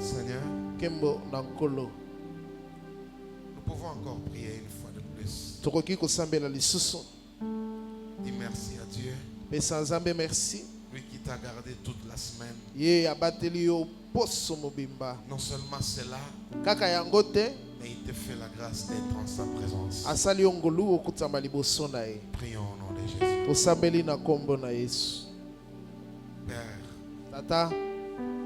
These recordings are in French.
Seigneur, Kembo Nankolo. nous pouvons encore prier une fois de plus. Tokoki kosambela lisusu. Dis merci à Dieu, Pesa Nzambe merci. lui qui t'a gardé toute la semaine. Ye abateli yo poso mobimba. Non seulement cela, Kaka yango te, mais il te fait la grâce d'être en sa présence. asali yo ngolu okutama liboso na ye. Prions au nom de Jésus. Tosambeli na kombo na Yesu. Père, Tata,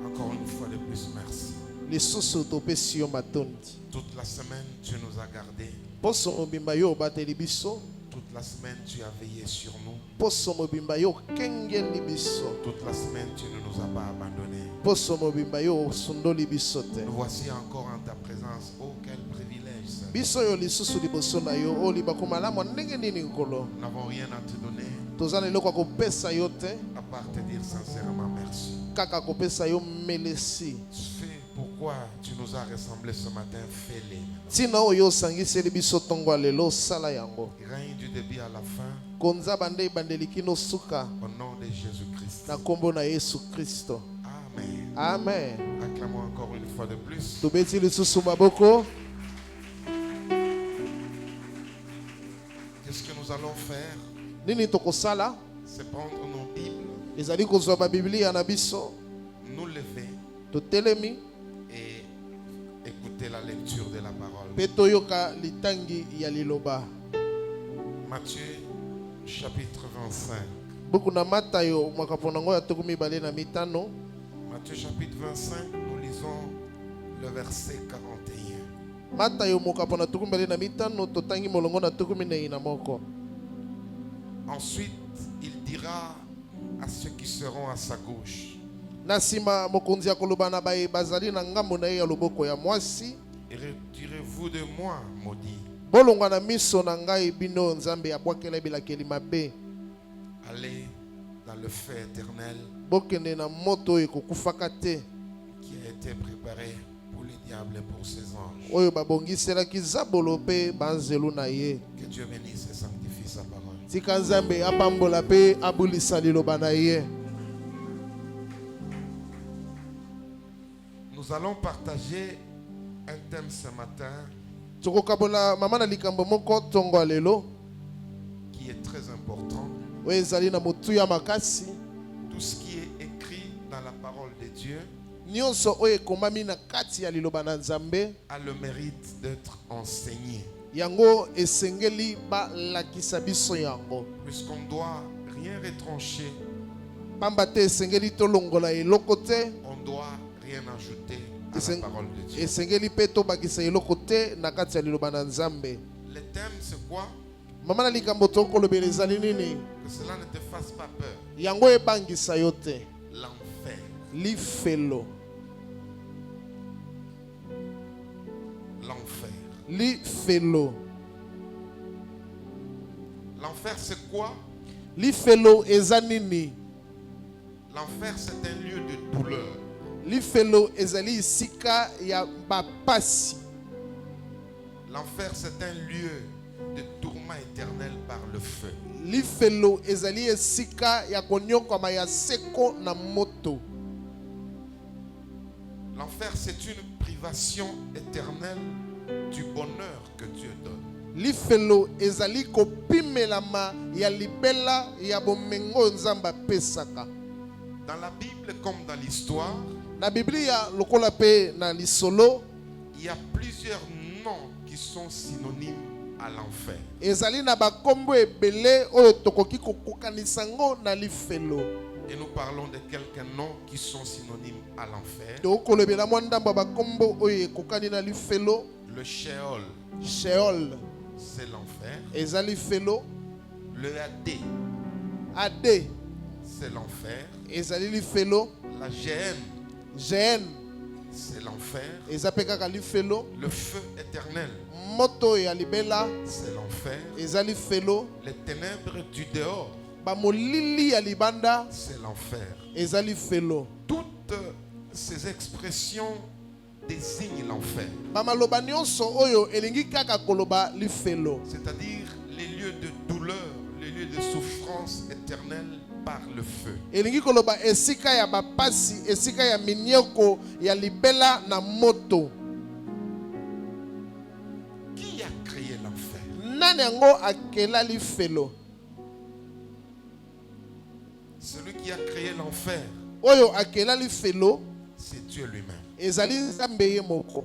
encore une fois de plus, merci. lisusu topesi yo matondi. Toute la semaine, tu nous as gardés. Poso mobimba yo obateli biso. Toute la semaine, tu as veillé sur nous. Poso mobimba yo kengeli biso. Toute la semaine, tu ne nous as pas abandonnés. Poso mobimba yo sundoli biso te. Nous voici encore en ta présence. Oh, quel privilège, Seigneur. Biso yo lisusu liboso na yo oliba komalamu ndenge nini nkolo. Nous n'avons rien à te donner Tozana eloko kopesa yo te. à part te dire sincèrement merci. Kaka kopesa yo melesi. Fais pourquoi tu nous as rassemblés ce matin, fais-les. Tina oyo sangiseli biso tongo lelo sala yango. Règne du début à la fin, Konza bande bandeliki no suka au nom de Jésus-Christ. na kombo na Yesu Kristo. Amen. Amen. Acclamons encore une fois de plus. Tobeti lisusu maboko. Qu'est-ce que nous allons faire? Nini tokosala? C'est prendre nos Bibles, Ezali kozwa ba Biblia na biso. nous lever Totelemi et écouter la lecture de la parole. pe toyoka litangi ya liloba. Matthieu chapitre 25. Buku na Matayo makapo nango ya tokumi bale na mitano. Matthieu chapitre 25, nous lisons le verset 41. Matayo makapo na tokumi bale na mitano totangi molongo na tokumi na ina moko. Ensuite, il dira à ceux qui seront à sa gauche, Nasima mokonzi ya koloba na baye bazali na ngambo na ye ya loboko ya mwasi. retirez-vous de moi, maudit. Bolongwa na miso na ngai bino nzambe abwakela bilakeli mabe. Allez dans le feu éternel Bokende na moto ekokufaka te. qui a été préparé pour le diable et pour ses anges. Oyo babongiselaki zabolo pe banzelu na ye. Que Dieu bénisse et sanctifie sa parole. Tika nzambe apambola pe abulisa liloba na ye. Nous allons partager un thème ce matin Tokokabola mama na likambo moko tongo lelo. qui est très important. Oyo ezali na motu ya makasi. Tout ce qui est écrit dans la parole de Dieu Nyonso oyo ekomami na kati ya liloba na nzambe. a le mérite d'être enseigné. Yango esengeli balakisa biso yango. Puisqu'on ne doit rien retrancher, Pamba te esengeli tolongola eloko te. on ne doit rien ajouter à la parole de Dieu. Esengeli pe tobakisa eloko te na kati ya liloba na nzambe. Le thème, c'est quoi? Mama na likambo tokolobela ezali nini? Que cela ne te fasse pas peur. Yango ebangisa yo te. L'enfer. Lifelo. L'enfer. Lifelo. L'enfer, c'est quoi? Lifelo eza nini? L'enfer, c'est un lieu de douleur. Lifelo ezali isika ya bapasi. L'enfer, c'est un lieu de tourment éternel par le feu. Lifelo ezali esika ya konyokama ya seko na moto. L'enfer, c'est une privation éternelle du bonheur que Dieu donne. Lifelo ezali kopimelama ya libela ya bomengo nzamba pesaka. Dans la Bible comme dans l'histoire, Na Biblia lokola pe na lisolo il y a plusieurs noms qui sont synonymes à l'enfer. ezali na bakombo ebele oyo tokoki kokokanisa ngo na lifelo. Et nous parlons de quelques noms qui sont synonymes à l'enfer. Tokolobela mwa ndambo ya bakombo oyo ekokani na lifelo. Le Sheol, Sheol c'est l'enfer. eza lifelo. Le Hadé, Ade c'est l'enfer. ezali lifelo. La Géhenne, Gehen c'est l'enfer. eza pe kaka lifelo. Le feu éternel, Moto ya libela c'est l'enfer. eza lifelo. Les ténèbres du dehors, Bamolili ya libanda c'est l'enfer. eza lifelo. Toutes ces expressions désignent l'enfer. Bamaloba nyonso oyo elingi kaka koloba lifelo. C'est-à-dire les lieux de douleur, les lieux de souffrance souffrance éternelle par le feu. elingi koloba esika ya bapasi, esika ya minioko ya libela na moto. Qui a créé l'enfer? Nani yango akela lifelo? Celui qui a créé l'enfer, Oyo akela lifelo c'est Dieu lui-même. ezali nzambe ye moko.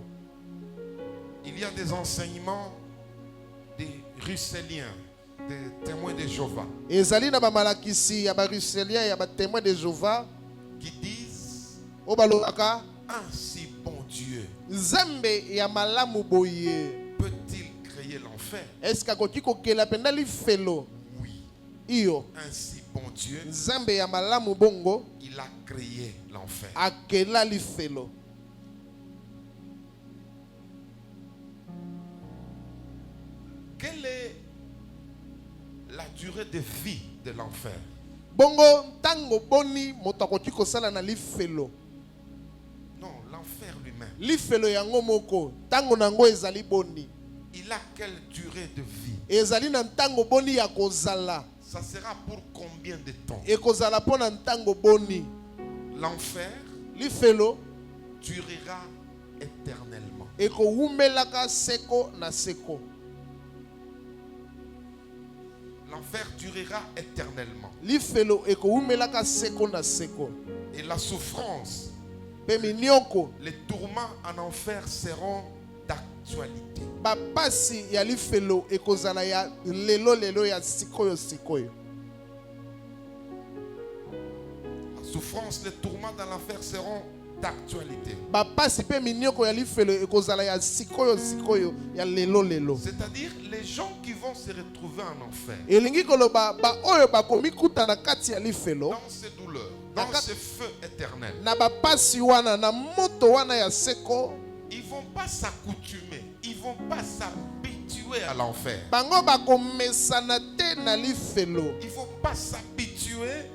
Il y a des enseignements des Russelliens, des témoins de Jéhovah, Ezali na bamalakisi ya baruselien ya batémoin de Jéhovah qui disent o balobaka un si bon Dieu nzambe ya malamu boye peut-il créer l'enfer? eske akoki kokela penda lifelo? Oui. Iyo Un si bon Dieu, nzambe ya malamu bongo il a créé l'enfer. akela lifelo. Quelle est la durée de vie de l'enfer? Bongo tango boni moto akoki kosala na lifelo? Non, l'enfer lui-même. Lifelo yango moko tango nango ezali boni, Il a quelle durée de vie? ezali na ntango boni ya kozala. Ça sera pour combien de temps? Ekozala po na ntango boni. L'enfer Lifelo durera éternellement. ekowumelaka seko na seko. L'enfer durera éternellement. Lifelo ekowumelaka seko na seko. Et la souffrance, Pe minioko les tourments en enfer seront d'actualité. bapasi ya lifelo ekozala ya lelo ya sikoyo sikoyo. La souffrance, les tourments dans l'enfer seront d'actualité. Bapasi pe minioko ya lifelo ekozala ya sikoyo sikoyo ya lelo. C'est-à-dire les gens qui vont se retrouver en enfer, Elingi koloba ba oyo bakomi kuta na kati ya lifelo dans ces douleurs, dans ce feu éternel, na bapasi wana na moto wana ya seko, ils ne vont pas s'accoutumer, ils ne vont pas s'habituer à l'enfer. bango bakomesana te na lifelo. Ils ne vont pas s'habituer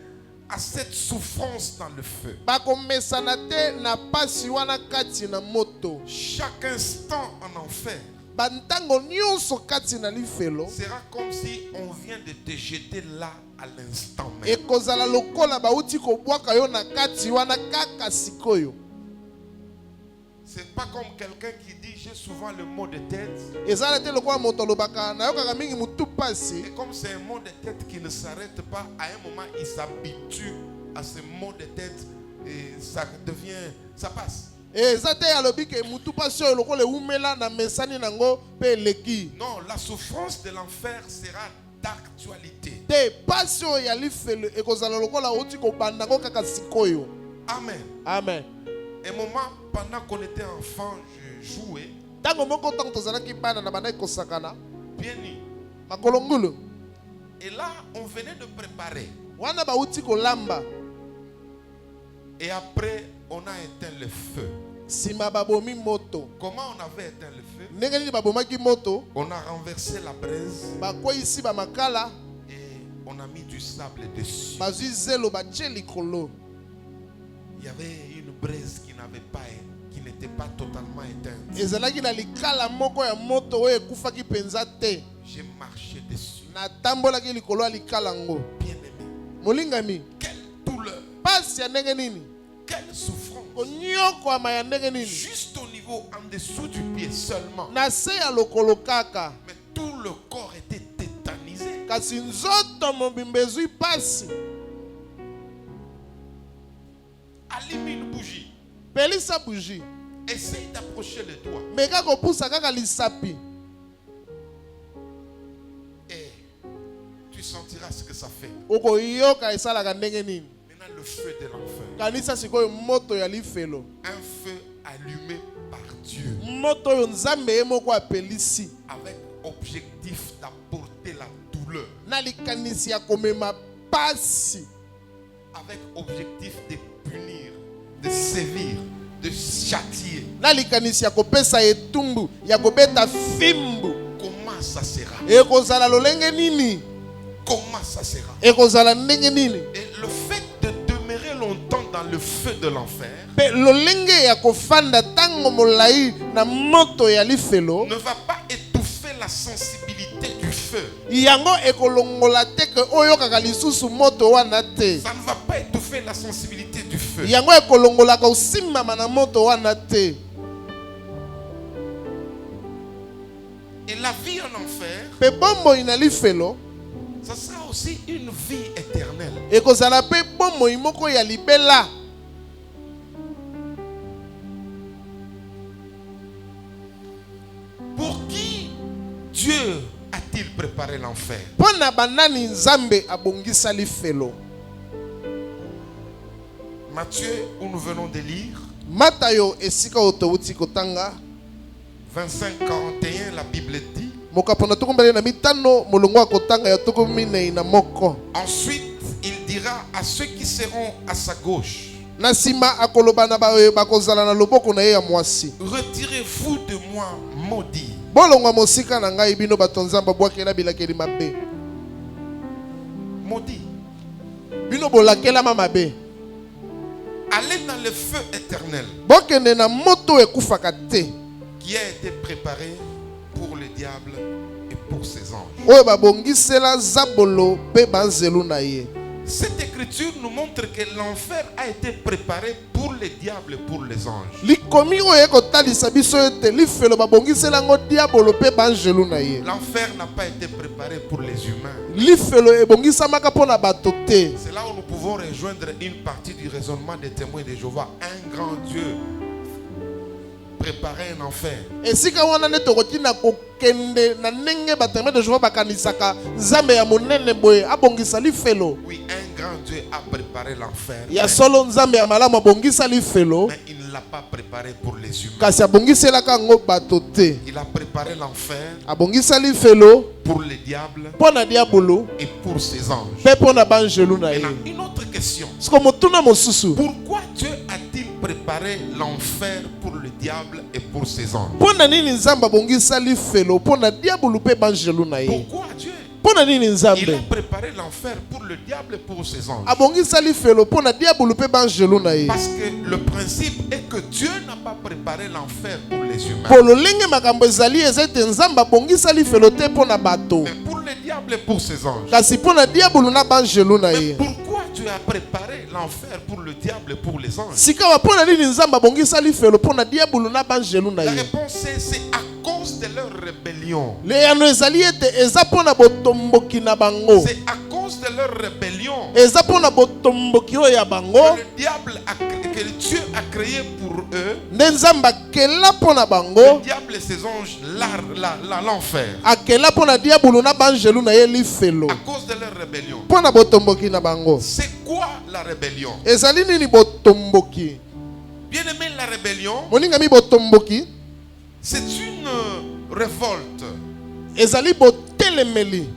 à cette souffrance dans le feu. Bakomesana te na pasi wana kati na moto. Chaque instant en enfer Bantango nyonso kati na lifelo sera comme si on vient de te jeter là à l'instant même. ekozala lokola bauti kobwaka yo na kati wana kaka sikoyo. C'est pas comme quelqu'un qui dit j'ai souvent le mot de tête. Ezala te lokola moto alobaka nayokaka mingi mutu pasi. Et comme c'est un mot de tête qui ne s'arrête pas, à un moment il s'habitue à ce mot de tête et ça devient, ça passe. Eza te alobi ke mutu pasi oyo lokola eumela na mesani nango pe eleki. Non, la souffrance de l'enfer sera d'actualité. Te pasi oyo ya lifelo ekozala lokola outi kobanda ngo kaka sikoyo. Amen. Amen. Un moment, pendant qu'on était enfant, je jouais. Tango moko tango tozalaki bana na bana ekosakana Bien nu. makolongulu Et là, on venait de préparer. wana bauti kolamba. Et après, on a éteint le feu. Sima babomi moto. Comment on avait éteint le feu? Ndenge nini babomaki moto? On a renversé la braise Bakweyisi bamakala et on a mis du sable dessus. bazwi zelo batie likolo. Il y avait une braise qui n'était pas totalement éteinte. Ezalaki na likala moko ya moto oyo ekufaki penza te. J'ai marché dessus. Natambolaki likolo ya likala ngo. Bien aimé. Molingami, Quelle douleur. pasi ya ndenge nini? Quelle souffrance. Konyokwama ya ndenge nini? Juste au niveau en dessous du pied seulement. Na se ya lokolo kaka. Mais tout le corps était tétanisé. Kasi nzoto mobimba ezwi pasi. Allume une bougie. Pelisa bougie. Essaye d'approcher le doigt. Meka kopusa kaka lisapi. Et tu sentiras ce que ça fait. Okoyoka esalaka ndenge nini? Maintenant le feu de l'enfer. Kanisa sikoyo moto ya lifelo. Un feu allumé par Dieu. Moto oyo nzambe ye moko apelisi. Avec objectif d'apporter la douleur. Na likanisi ya komema pasi. Avec objectif de punir, de sévir, de châtier. Na likanisi ya kopesa etumbu, ya kobeta fimbu. Comment ça sera? Ekozala lolenge nini? Comment ça sera? Ekozala ndenge nini? Et le fait de demeurer longtemps dans le feu de l'enfer Pe lolenge ya kofanda tango molai na moto ya lifelo ne va pas étouffer la sensibilité du feu feu. yango ekolongola te ke oyokaka lisusu moto wana te. Ça ne va pas étouffer la sensibilité du feu. yango ekolongolaka osimbama na moto wana te. Et la vie en enfer, pe bomoi na lifelo ça sera aussi une vie éternelle. ekozala pe bomoi moko ya libela. Pour qui Dieu a-t-il préparé l'enfer? Pona banani nzambe abongisa lifelo. Matthieu, où nous venons de lire, Matayo esika otouti kotanga 25-41, la Bible dit. mokapona tukumbele na mitano molongwa kotanga ya tukumine na moko. Ensuite, il dira à ceux qui seront à sa gauche, Na sima akoloba na baoyo bakozala na loboko na ye ya mwasi. retirez-vous de moi, maudit. Bolongwa mosika na ngai bino bato nzamba bwakela bilakeli mabe. Maudit. Bino bolakela mabe. Allez dans le feu éternel Bokende na moto ekufaka te. qui a été préparé pour le diable et pour ses anges. Oyo babongisela zabolo pe banzelu na ye. Cette écriture nous montre que l'enfer a été préparé pour le diable et pour les anges. Likomi oyo ekotalisa biso ete lifelo babongisela ngo diabolo pe banzelu na ye. L'enfer n'a pas été préparé pour les humains. Lifelo ebongisamaka pona bato te. C'est là où nous pouvons rejoindre une partie du raisonnement des témoins de Jéhovah. Un grand Dieu préparait un enfer. Esika wana ne tokotina kokende na ndenge batembe de Jehova bakanisaka nzambe ya monene boye abongisa lifelo. Oui, un grand Dieu a préparé l'enfer. Ya solo nzambe ya malamu abongisa lifelo. Mais il ne l'a pas préparé pour les humains. Kasi abongiselaka ngo bato te. Il a préparé l'enfer Abongisa lifelo pour les diables pona diabolo et pour ses anges. pe pona banjelu na ye. Maintenant, une autre question. Siko motuna mosusu. Pourquoi Dieu a-t-il préparé l'enfer pour le diable et pour ses anges? Pona nini nzambe abongisa lifelo pona diabolo pe banjelu na ye. Pourquoi Dieu? Pona nini Il a nzambe préparé l'enfer pour le diable et pour ses anges. abongisa lifelo pona diabolo pe banjelu na ye. Parce que le principe est que Dieu n'a pas préparé l'enfer pour les humains. Polo lenge makambo ezali ezete nzambe abongisa lifelo te pona bato. Mais pour le diable et pour ses anges. Kasi pona diabolo na banjelu na Mais ye. pourquoi Dieu a préparé l'enfer pour le diable et pour les anges? Sika wa pona nini nzambe abongisa lifelo pona diabolo na banjelu na La ye. réponse est c'est à cause de leur rébellion. Le yano ezali ete eza pona botomboki na bango. C'est à cause de leur rébellion Eza pona botomboki oyo ya bango. que le diable que Dieu a créé pour eux. Nde nzambe akela pona Le bango. diable et ses anges, l'enfer. Akela pona diabolo na banjelu na ye lifelo. À cause de leur rébellion. Pona botomboki na bango. C'est quoi la rébellion? Ezali nini botomboki? Bien aimé, la rébellion, Moninga mi botomboki. c'est une révolte. Ezali botelemeli.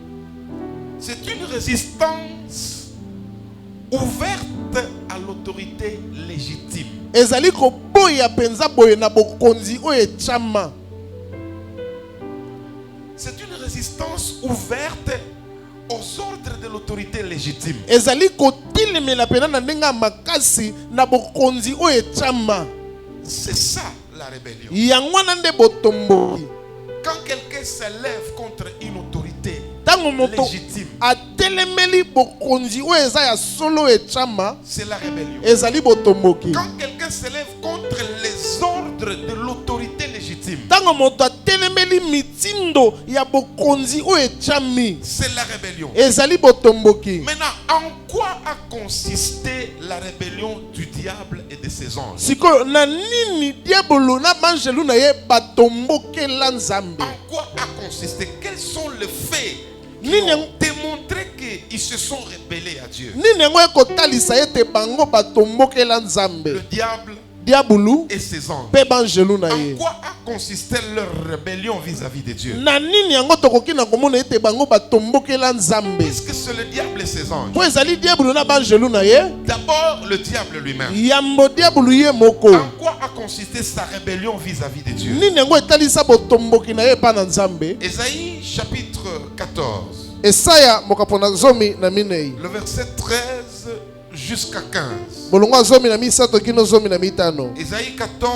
C'est une résistance ouverte à l'autorité légitime. Ezali koboya penza boye na bokonzi oyo echama. C'est une résistance ouverte aux ordres de l'autorité légitime. Ezali kotelemela pena na ndenga makasi na bokonzi oyo echama. C'est ça la rébellion. Yango na nde botomboki. Quand quelqu'un s'élève contre une autorité Tango moto légitime, atelemeli bokonzi oyo eza ya solo echama. c'est la rébellion. Ezali botomboki. Quand quelqu'un s'élève contre les ordres de l'autorité légitime, Tango moto atelemeli mitindo ya bokonzi oyo echami. c'est la rébellion. Ezali botomboki. Maintenant, en quoi a consisté la rébellion du diable et de ses anges? Siko na nini diabolo na banjelu na ye batombokela nzambe. En quoi a consisté? Quels sont les faits qui Nini ont démontré qu'ils se sont rebellés à Dieu? nini yango ekotalisa ete bango batombokela nzambe. Le diable Diabolo et ses anges. pe banjelu na En ye. quoi a consisté leur rébellion vis-à-vis de Dieu? Na nini yango tokoki na komona ete bango batombokela nzambe. Puisque c'est le diable et ses anges. Po ezali diabolo na banjelu na ye. D'abord, le diable lui-même. Yambo diabolo ye moko. En quoi a consisté sa rébellion vis-à-vis de Dieu? Nini yango etalisa botomboki na ye pa na nzambe. Ésaïe chapitre 14, Esaya mokapona zomi na minei. le verset 13 jusqu'à 15. Bolongo zomi na misato kino zomi na mitano. Ésaïe 14,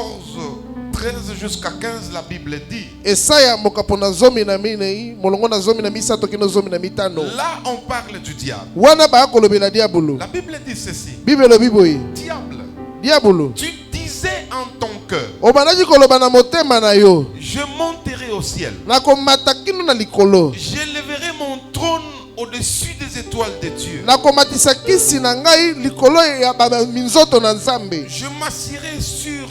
13 jusqu'à 15, la Bible dit. Esaya mokapo na zomi na minei molongo na zomi na misato kino zomi na mitano. Là, on parle du diable. Wana ba kolobela diabolo. La Bible dit ceci. Bibelo biboyi. Diable, Diabolo. tu disais en ton cœur, Obanaji koloba na motema na yo. je monterai au ciel. Na komata kino na likolo. J'élèverai mon trône au-dessus des étoiles de Dieu. Na komatisa kisi na ngai likolo ya ba minzoto na Nzambe. Je m'assirai sur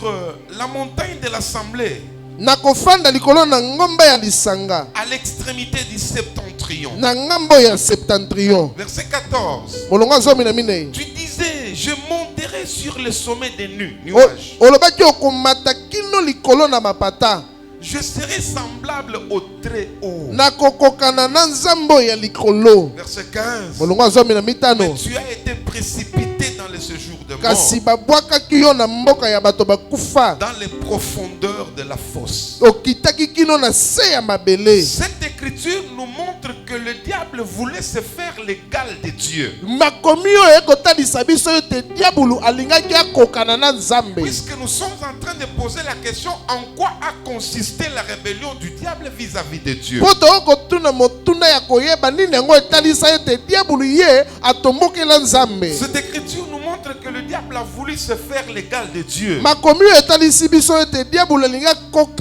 la montagne de l'assemblée, Na kofanda likolo na ngomba ya lisanga. à l'extrémité du septentrion. Na ngambo ya septentrion. Verset 14. Molongo zomi na minei. Tu disais, je monterai sur le sommet des nuages. Olobaki okomata kino likolo na mapata. Je serai semblable au Très-Haut. Na kokokana na nzambo ya likolo. Verset 15. Molongo zomi na mitano. Mais tu as été précipité dans le séjour de Kasi mort, babwakaki yo na mboka ya bato bakufa. dans les profondeurs de la fosse. Okitaki kino na se ya mabele. Cette écriture nous montre que le diable voulait se faire l'égal de Dieu. Makomi oyo ekotalisa biso yo te diabulu alingaki akokana na Nzambe. Puisque nous sommes en train de poser la question en quoi a consisté la rébellion du diable vis-à-vis de Dieu. Poto okotuna motuna ya koyeba nini yango etalisa yo te diabulu ye atombokela Nzambe. Cette écriture nous montre que le diable a voulu se faire l'égal de Dieu. Makomi oyo etalisi biso yo te diabulu alingi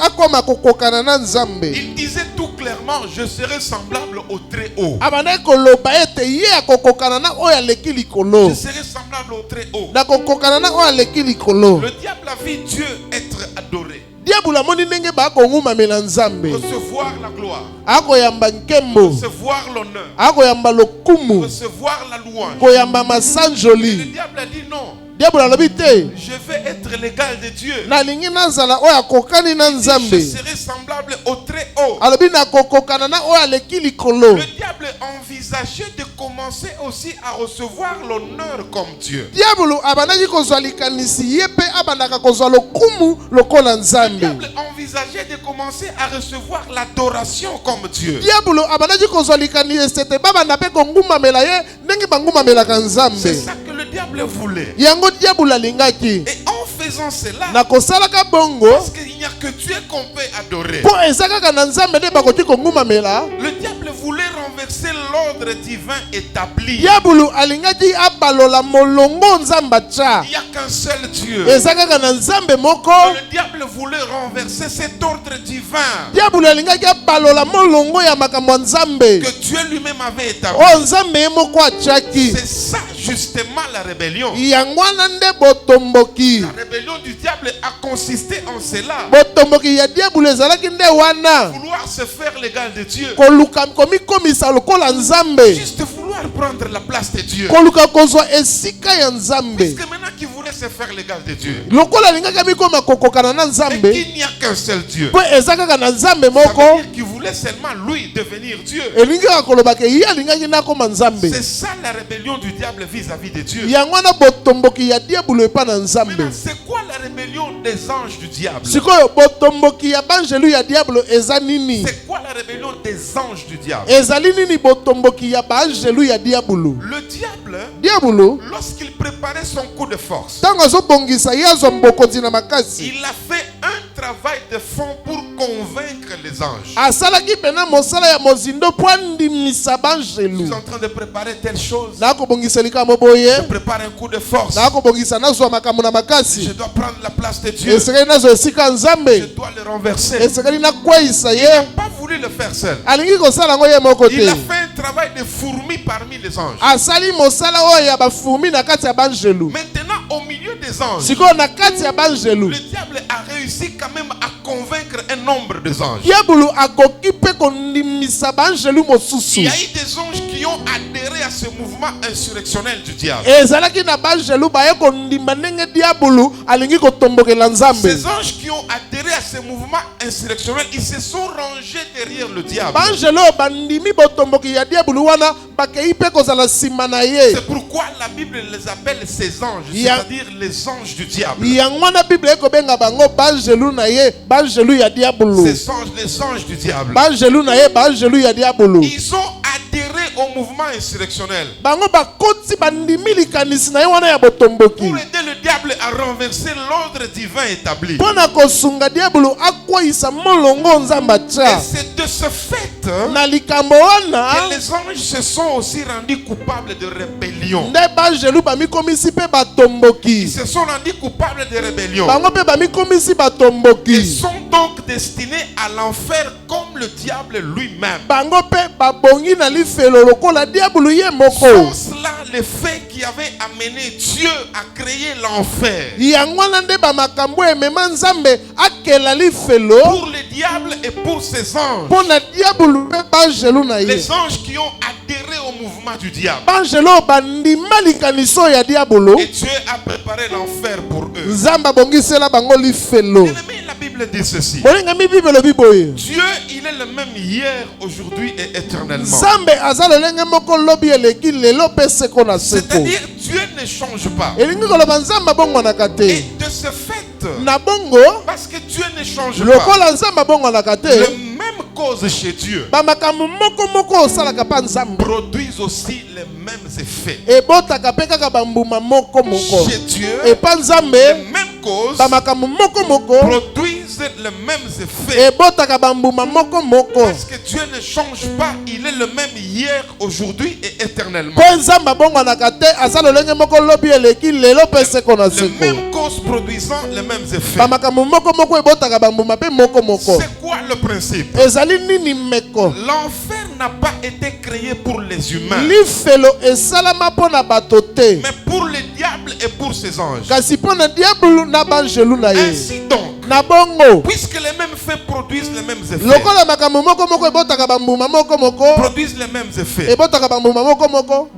akoma kokokana na Nzambe. Il disait tout clairement, je serai semblable au Très-Haut. Abandaki koloba ete ye akokokana na oyo aleki likolo. Je serai semblable au Très-Haut. Na kokokana na oyo aleki likolo. Le diable a vu Dieu être adoré, Diabulu amoni ndenge bakongumamela Nzambe. recevoir la gloire, Akoyamba nkembo. recevoir l'honneur, Akoyamba lokumu. recevoir la louange. Koyamba Et le masanjoli. diable a dit non, Diabulu alobi te. je vais être l'égal de Dieu. Nalingi nazala oyo akokani na Je Nzambe. serai semblable au Très-Haut. Alobi na kokokana na oyo aleki likolo. Le diable envisageait de commencer aussi à recevoir l'honneur comme Dieu. Diabulu abandaki kozwa likanisi ye pe abandaka kozwa lokumu lokola Le Nzambe. diable envisageait de commencer à recevoir l'adoration comme Dieu. Diabulu abandaki kozwa likanisi esete babanda pe kongumamela ye ndenge bangumamelaka C'est Nzambe. ça que le diable voulait. Yango diabulu alingaki. Et en faisant cela, Na kosalaka bongo parce qu'il n'y a que Dieu qu'on peut adorer, po eza kaka na Nzambe nde bakoki kongumamela. le diable voulait renverser l'ordre divin établi. Diabulu alingaki abalola molongo Nzambe atya. Il n'y a qu'un seul Dieu. Eza kaka na Nzambe moko. Le diable voulait renverser cet ordre divin Diabulu alingaki abalola molongo ya makambo ya Nzambe. que Dieu lui-même avait établi. Oyo Nzambe ye moko atyaki. C'est ça justement la rébellion. Yango wana nde botomboki. La rébellion du diable a consisté en cela. Botomboki ya diabulu ezalaki nde wana. Vouloir se faire l'égal de Dieu. Koluka komikomisa lokola Nzambe. Juste vouloir prendre la place de Dieu. Koluka kozwa esika ya Nzambe. Puisque maintenant qu'il voulait se faire l'égal de Dieu. Lokola alingaki mikoma kokokana na Et Nzambe. qu'il n'y a qu'un seul Dieu. Po eza kaka na Nzambe Ça veut moko. dire qu'il voulait seulement lui devenir Dieu. Elingi koloba ke ye alingaki nakoma Nzambe. C'est ça la rébellion du diable vis-à-vis de Dieu. Yango wana botomboki ya diabulu epa na Nzambe. Maintenant, c'est quoi la rébellion des anges du diable? Sikoyo botomboki ya banjelu ya diabulu eza nini? C'est quoi la rébellion des anges du diable? Ezali nini botomboki ya banjelu ya diabulu? Le diable, Diabulu lorsqu'il préparait son coup de force, tango azobongisa ye azwa mbokonzi na makasi. il a fait un travail de fond pour convaincre les anges. Asalaki pena mosala ya mozindo po andimisa Je banjelu. suis en train de préparer telle chose. Nakobongisa likambo boye. Je prépare un coup de force. Nakobongisa nazwa makambo na makasi. Je dois prendre la place de Dieu. Esekeli nazwa esika Je Nzambe. dois le renverser. Esekeli nakweyisa Il n'a ye. pas voulu le faire seul. Alingi kosala yango ye moko Il a te. fait un travail de fourmi parmi les anges. Asali mosala oyo ya bafumi na kati ya banjelu. Maintenant, au milieu des anges, Sikoyo na kati ya banjelu. le diable a réussi quand même à convaincre un nombre de anges. Diabulu akoki pe kondimisa banjelu Il mosusu. y a eu des anges qui ont adhéré à ce mouvement insurrectionnel du diable. Ezalaki na banjelu baye kondima ndenge diabulu alingi kotombokela Nzambe. Ces anges qui ont adhéré à ce mouvement insurrectionnel, ils se sont rangés derrière le diable. Banjelu bandimi botomboki ya diabulu wana bakei pe kozala sima na ye. C'est pourquoi la Bible les appelle ces anges, Ya- c'est-à-dire les anges du diable. Yango wana Bible ekobenga bango banjelu na ye, banjelu ya diabulu. Ces anges, les anges du diable. Banjelu na ye, banjelu ya diabulu. Ils ont adhéré au mouvement insurrectionnel. bango bakoti bandimi likanisi na ye wana ya botomboki Pour aider le diable à renverser l'ordre divin établi. mpona kosunga diabolo akweyisa molongo nzambe Et atya c'est de ce fait na likambo wana que les anges se sont aussi rendus coupables de rébellion. nde bangelu bamikomisi mpe batomboki Ils se sont rendus coupables de rébellion. bango mpe bamikomisi Ils batomboki sont donc destinés à l'enfer comme le diable lui-même. bango mpe babongi na lifelo lokola diabolo ye moko Sont cela les faits qui avaient amené Dieu à créer l'enfer yango wana nde bamakambo emema nzambe akela lifelo pour le diable et pour ses anges. mpo na diabolo mpe bangelu na ye Les anges qui ont adhéré au mouvement du diable. bangelu oyo bandima likaniso ya diabolo Et Dieu a préparé l'enfer pour eux. nzambe abongisela bango lifelo Bien-aimé, la Bible dit ceci. bolingami bibelo biboye Dieu, il est le même hier, aujourd'hui et éternellement. nzambe aza lolenge moko lobi eleki lelo mpe seko na seko C'est-à-dire, Dieu ne change pas. elingi koloba nzambe abongwanaka Et te de ce fait, na bongo parce que Dieu ne change pas, lokola nzambe abongwanaka te les mêmes causes chez Dieu bamakambo moko osalaka mpa nzambe produisent aussi les mêmes effets. ebotaka mpe kaka bambuma moko Chez Dieu, epa les nzambe mêmes causes bamakambo moko produisent les mêmes effets. ebotaka bambuma moko Parce que Dieu ne change pas, il est le même hier, aujourd'hui et éternellement. mpo nzambe abongwanaka te aza lolenge moko lobi eleki lelo mpe seko na Les seko mêmes causes produisant les mêmes effets. bamakambo moko ebotaka bambuma mpe moko C'est quoi le principe? ezali nini meko L'enfer n'a pas été créé pour les humains, lifelo esalama mpo na bato te mais pour le diable et pour ses anges. kasi mpo na diabolo na bangelu na ye Ainsi donc, na bongo puisque les mêmes faits produisent les mêmes effets, lokola makambo moko ebotaka bambuma moko produisent les mêmes effets, ebotaka bambuma moko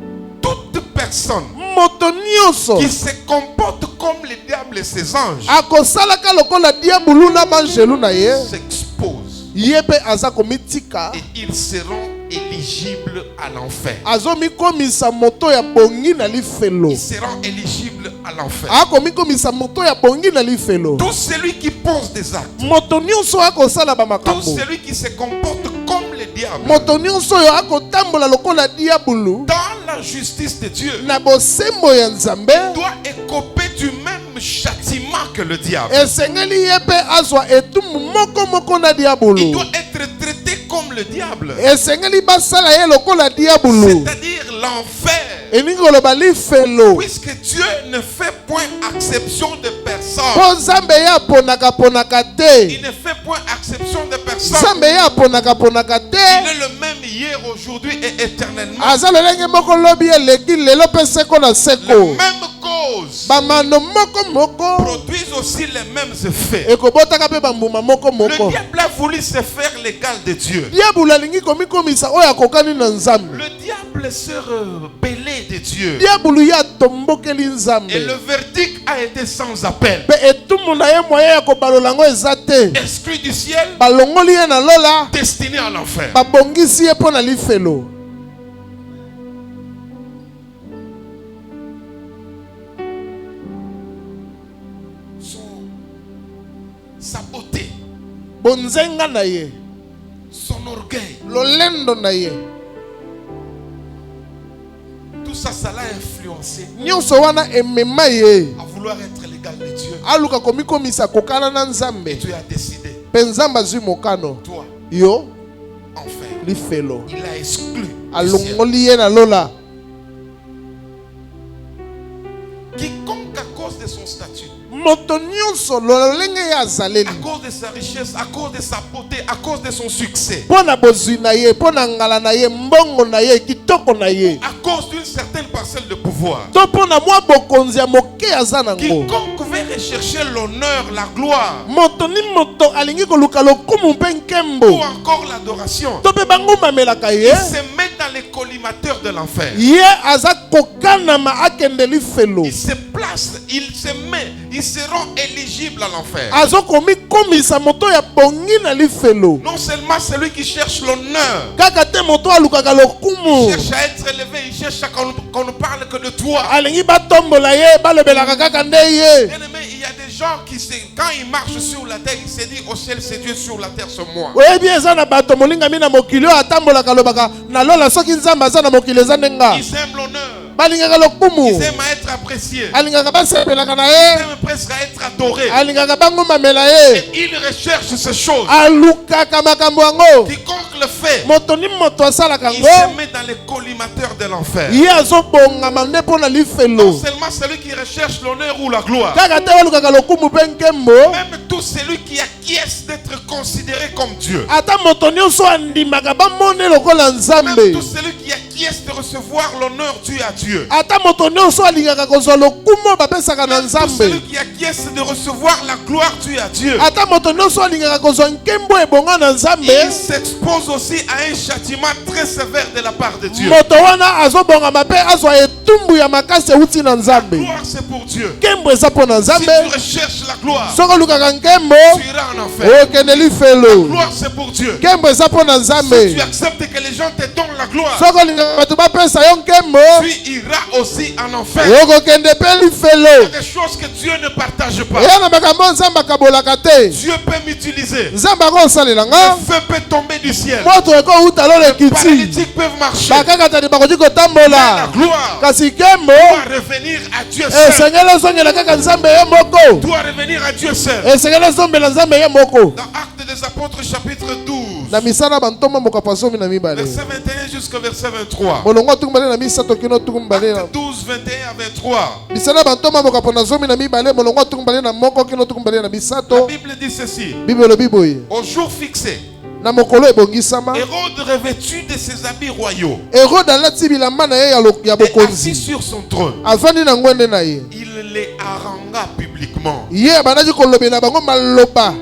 toute personne moto nyonso qui se comporte comme le diable et ses anges akosalaka lokola diabolo na bangelu na ye s'expose ye mpe aza komitika et ils seront éligibles à l'enfer. azomikomisa moto ya bongi na lifelo Ils seront éligibles à l'enfer. akomikomisa moto ya bongi na lifelo Tout celui qui pose des actes, moto nyonso akosala tout bamakambo celui qui se comporte comme le diable, moto nyonso oyo akotambola lokola diabolo dans la justice de Dieu, na bosembo ya nzambe doit écoper du même châtiment que le diable. esengeli ye mpe azwa etumbu moko na Il diabolo doit être traité comme le diable, esengeli basala ye lokola diabolo c'est-à-dire l'enfer. elingi koloba lifelo Puisque Dieu ne fait point exception de personne. mpo nzambe ye aponaka te Il ne fait point exception de personne. nzambe ye aponaka Il te est le même hier, aujourd'hui et éternellement. aza lolenge moko lobi eleki lelo mpe seko na Les seko mêmes causes bamano moko produisent aussi les mêmes effets. ekobotaka mpe bambuma Le moko diable a voulu se faire l'égal de Dieu. diabolo alingi komikomisa oyo akokani na nzambe Le diable se rebellait de Dieu. diabolo ye atombokeli nzambe Et le verdict a été sans appel. mpe etumbu na ye moye ya kobalola yango eza te Exclu du ciel, balongoli ye na lola destiné à l'enfer. babongisi ye mpo na lifelo Sa beauté, bonzenga na ye son orgueil, lolendo na ye tout ça, ça l'a influencé nyonso wana emema ye à vouloir être l'égal de Dieu. aluka komikomisa kokana na nzambe Et Dieu a décidé, mpe nzambe azwi mokano toi, yo enfer, lifelo il a exclu du ciel. alongoli ye na lola Quiconque à cause de son statut, moto nyonso lolenge ye azaleli à cause de sa richesse, à cause de sa beauté, à cause de son succès, mpo na bozwi na ye mpo na ngala na ye mbongo na ye kitoko na ye à cause d'une certaine parcelle de pouvoir, to mpo na mwa bokonzi ya moke aza nango quiconque veut rechercher l'honneur, la gloire moto ni moto alingi koluka lokumu mpe ou nkembo encore l'adoration, to mpe bangumamelaka ye il se met dans les collimateurs de l'enfer. ye aza kokanama akende lifelo Il se place, il se met, ils seront éligibles à l'enfer. azokomikomisa moto ya bongi na lifelo Non seulement celui qui cherche l'honneur, kaka te moto alukaka il lokumu cherche à être élevé, il cherche à qu'on ne parle que de toi. alingi batombola ye balobelaka kaka nde ye Bien-aimé, il y a des gens gens qui, quand ils marchent sur la terre, ils se disent au ciel c'est Dieu, sur la terre c'est moi. Oui, bien ça na bato molinga mina mokili atambola kalobaka na lola soki nzamba za na mokili za nenga. Ils aiment l'honneur. Balingaka lokumu. Ils aiment à être appréciés. Alingaka basepelaka na Ils ye. aiment presque à être adorés. Alingaka bango mamela ye. Et ils recherchent ces choses. Alukaka makambo yango. Quiconque le fait, Moto ni moto asalaka il ngo. se met dans les collimateurs de l'enfer. Ye azobongama nde mpo na Non lifelo. seulement celui qui recherche l'honneur ou la gloire, Kaka te balukaka lokumu mpe nkembo. même tout celui qui acquiesce d'être considéré comme Dieu. Ata moto nyonso andimaka bamone lokola Même nzambe. tout celui qui acquiesce de recevoir l'honneur dû à Dieu. Ata moto nyonso alingaka kozwa lokumu bapesaka na Même tout celui nzambe. qui acquiesce de recevoir la gloire due à Dieu. Ata moto nyonso alingaka kozwa nkembo ebonga na nzambe. Il s'expose aussi à un châtiment très sévère de la part de Dieu. Moto wana azobongama mpe azwa etumbu ya makasi euti na La nzambe. gloire c'est pour Dieu. Nkembo eza mpo na Si nzambe. tu recherches la gloire, Soki olukaka nkembo tu iras en enfer. okende La lifelo. gloire c'est pour Dieu. Nkembo eza mpo na Si tu nzambe. acceptes que les gens te donnent la gloire, Soki olingaka bato bapesa yo nkembo tu iras aussi en enfer. okokende mpe Il y lifelo. a des choses que Dieu ne partage pas. eya na makambo nzambe akabolaka te. Dieu peut m'utiliser. Nzambe akosalela Le nga. feu peut tomber du ciel. Moto ekouta lola Les ekiti. paralytiques peuvent marcher. bakakatani bakoki Mais la kotambola. gloire Kasi nkembo doit revenir à Dieu seul. esengeli ezongela kaka nzambe ye moko. Doit revenir à Dieu seul. esengeli ezombela nzambe ye moko. Dans Actes des Apôtres chapitre 12, na misala bantoma mokapo asomi na mibale. verset 21 jusqu'au verset 23. molongo atuku mibale na misato kino tuku mibale na Actes 12, 21 à 23. misala bantoma mokapo na zomi na mibale molongo atuku mibale na moko kino tuku mibale na La misato. Bible dit ceci. Bible elobi boye. Au jour fixé, na mokolo ebongisama. Hérode revêtu de ses habits royaux Hérode alati bilamba na ye ya et assis bokonzi. sur son trône, avandi na ngwende na ye. il les harangua publiquement. ye abandaki kolobela bango maloba.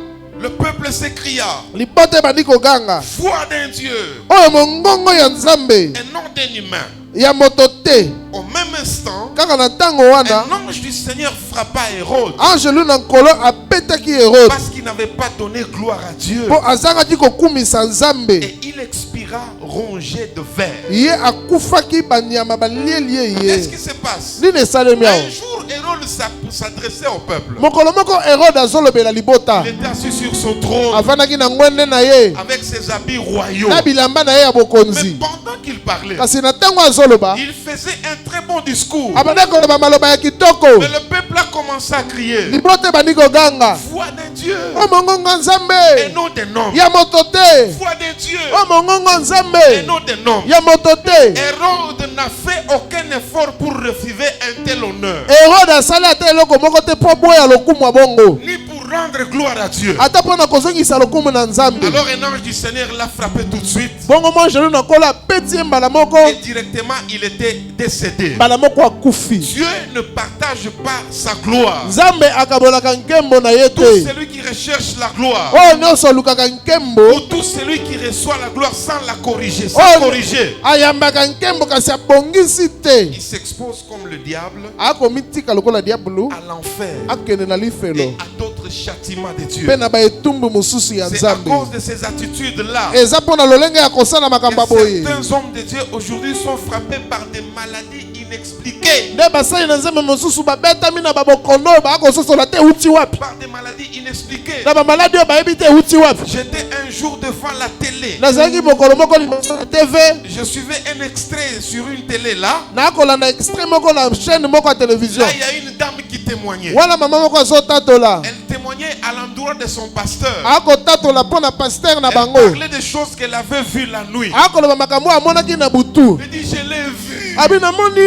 Le peuple s'écria, libota ebandi koganga. voix d'un Dieu oyo mongongo ya nzambe et non d'un humain. ya moto te. Au même instant, kaka na ntango wana un ange du Seigneur frappa Hérode angelu na nkolo abetaki Hérode parce qu'il n'avait pas donné gloire à Dieu. mpo azangaki kokumisa nzambe. Et il expira rongé de verre. ye akufaki banyama balieli ye Qu'est-ce ye. qui se passe? nini esalemi awo. Un jour, Hérode s'adressait au peuple. mokolo moko Hérode azolobela libota. Il était assis sur son trône avandaki na ngwende na ye avec ses habits royaux. na bilamba na ye ya Mais bokonzi. pendant qu'il parlait, kasi na ntango azoloba il faisait un très bon discours. abandaki koloba maloba ya kitoko. Mais le peuple a commencé à crier, libota ebandi koganga. voix d'un Dieu o mongongo et nzambe non des noms. ya moto te. Voix d'un Dieu o mongongo et nzambe non des noms. ya moto te. Hérode n'a fait aucun effort pour refuser un tel honneur, Hérode asali ata eloko moko te mpo boya lokumu ya bongo. ni pour rendre gloire à Dieu. ata mpo na kozongisa lokumu na nzambe. Alors un ange du Seigneur l'a frappé tout de suite bongo mo angelu na nkolo apeti ye mbala moko. et directement il était décédé. mbala moko akufi. Dieu ne partage pas sa gloire. nzambe akabolaka nkembo na ye Tout te. celui qui recherche la gloire, oyo nyonso alukaka nkembo ou tout celui qui reçoit la gloire sans la corriger, sans oyo corriger, ayambaka nkembo kasi abongisi te. il s'expose comme le diable akomitika lokola diabolo à l'enfer akende na et lifelo à d'autres châtiments de Dieu. mpe na baetumbu mosusu ya C'est à nzambe. cause de ces attitudes-là eza mpo na lolenge ya kosala makambo que boye certains hommes de Dieu aujourd'hui sont frappés par des maladies inexpliquées. nde basali na nzambe mosusu babetami na babokono bakososola te euti wapi. Par des maladies inexpliquées. na bamaladi oyo bayebi te euti wapi. J'étais un jour devant la télé. nazalaki mokolo moko liboso na tv Je suivais un extrait sur une télé là. nakolanda extrait moko na chaîne moko ya télévision. Là, il y a une dame qui témoignait. wana mama moko azotatola Elle témoignait à l'endroit de son pasteur. akotatola mpo na paster na Elle bango. parlait des choses qu'elle avait vues la nuit. akoloba makambo amonaki na butu. Elle dit, je l'ai vu. abi namoni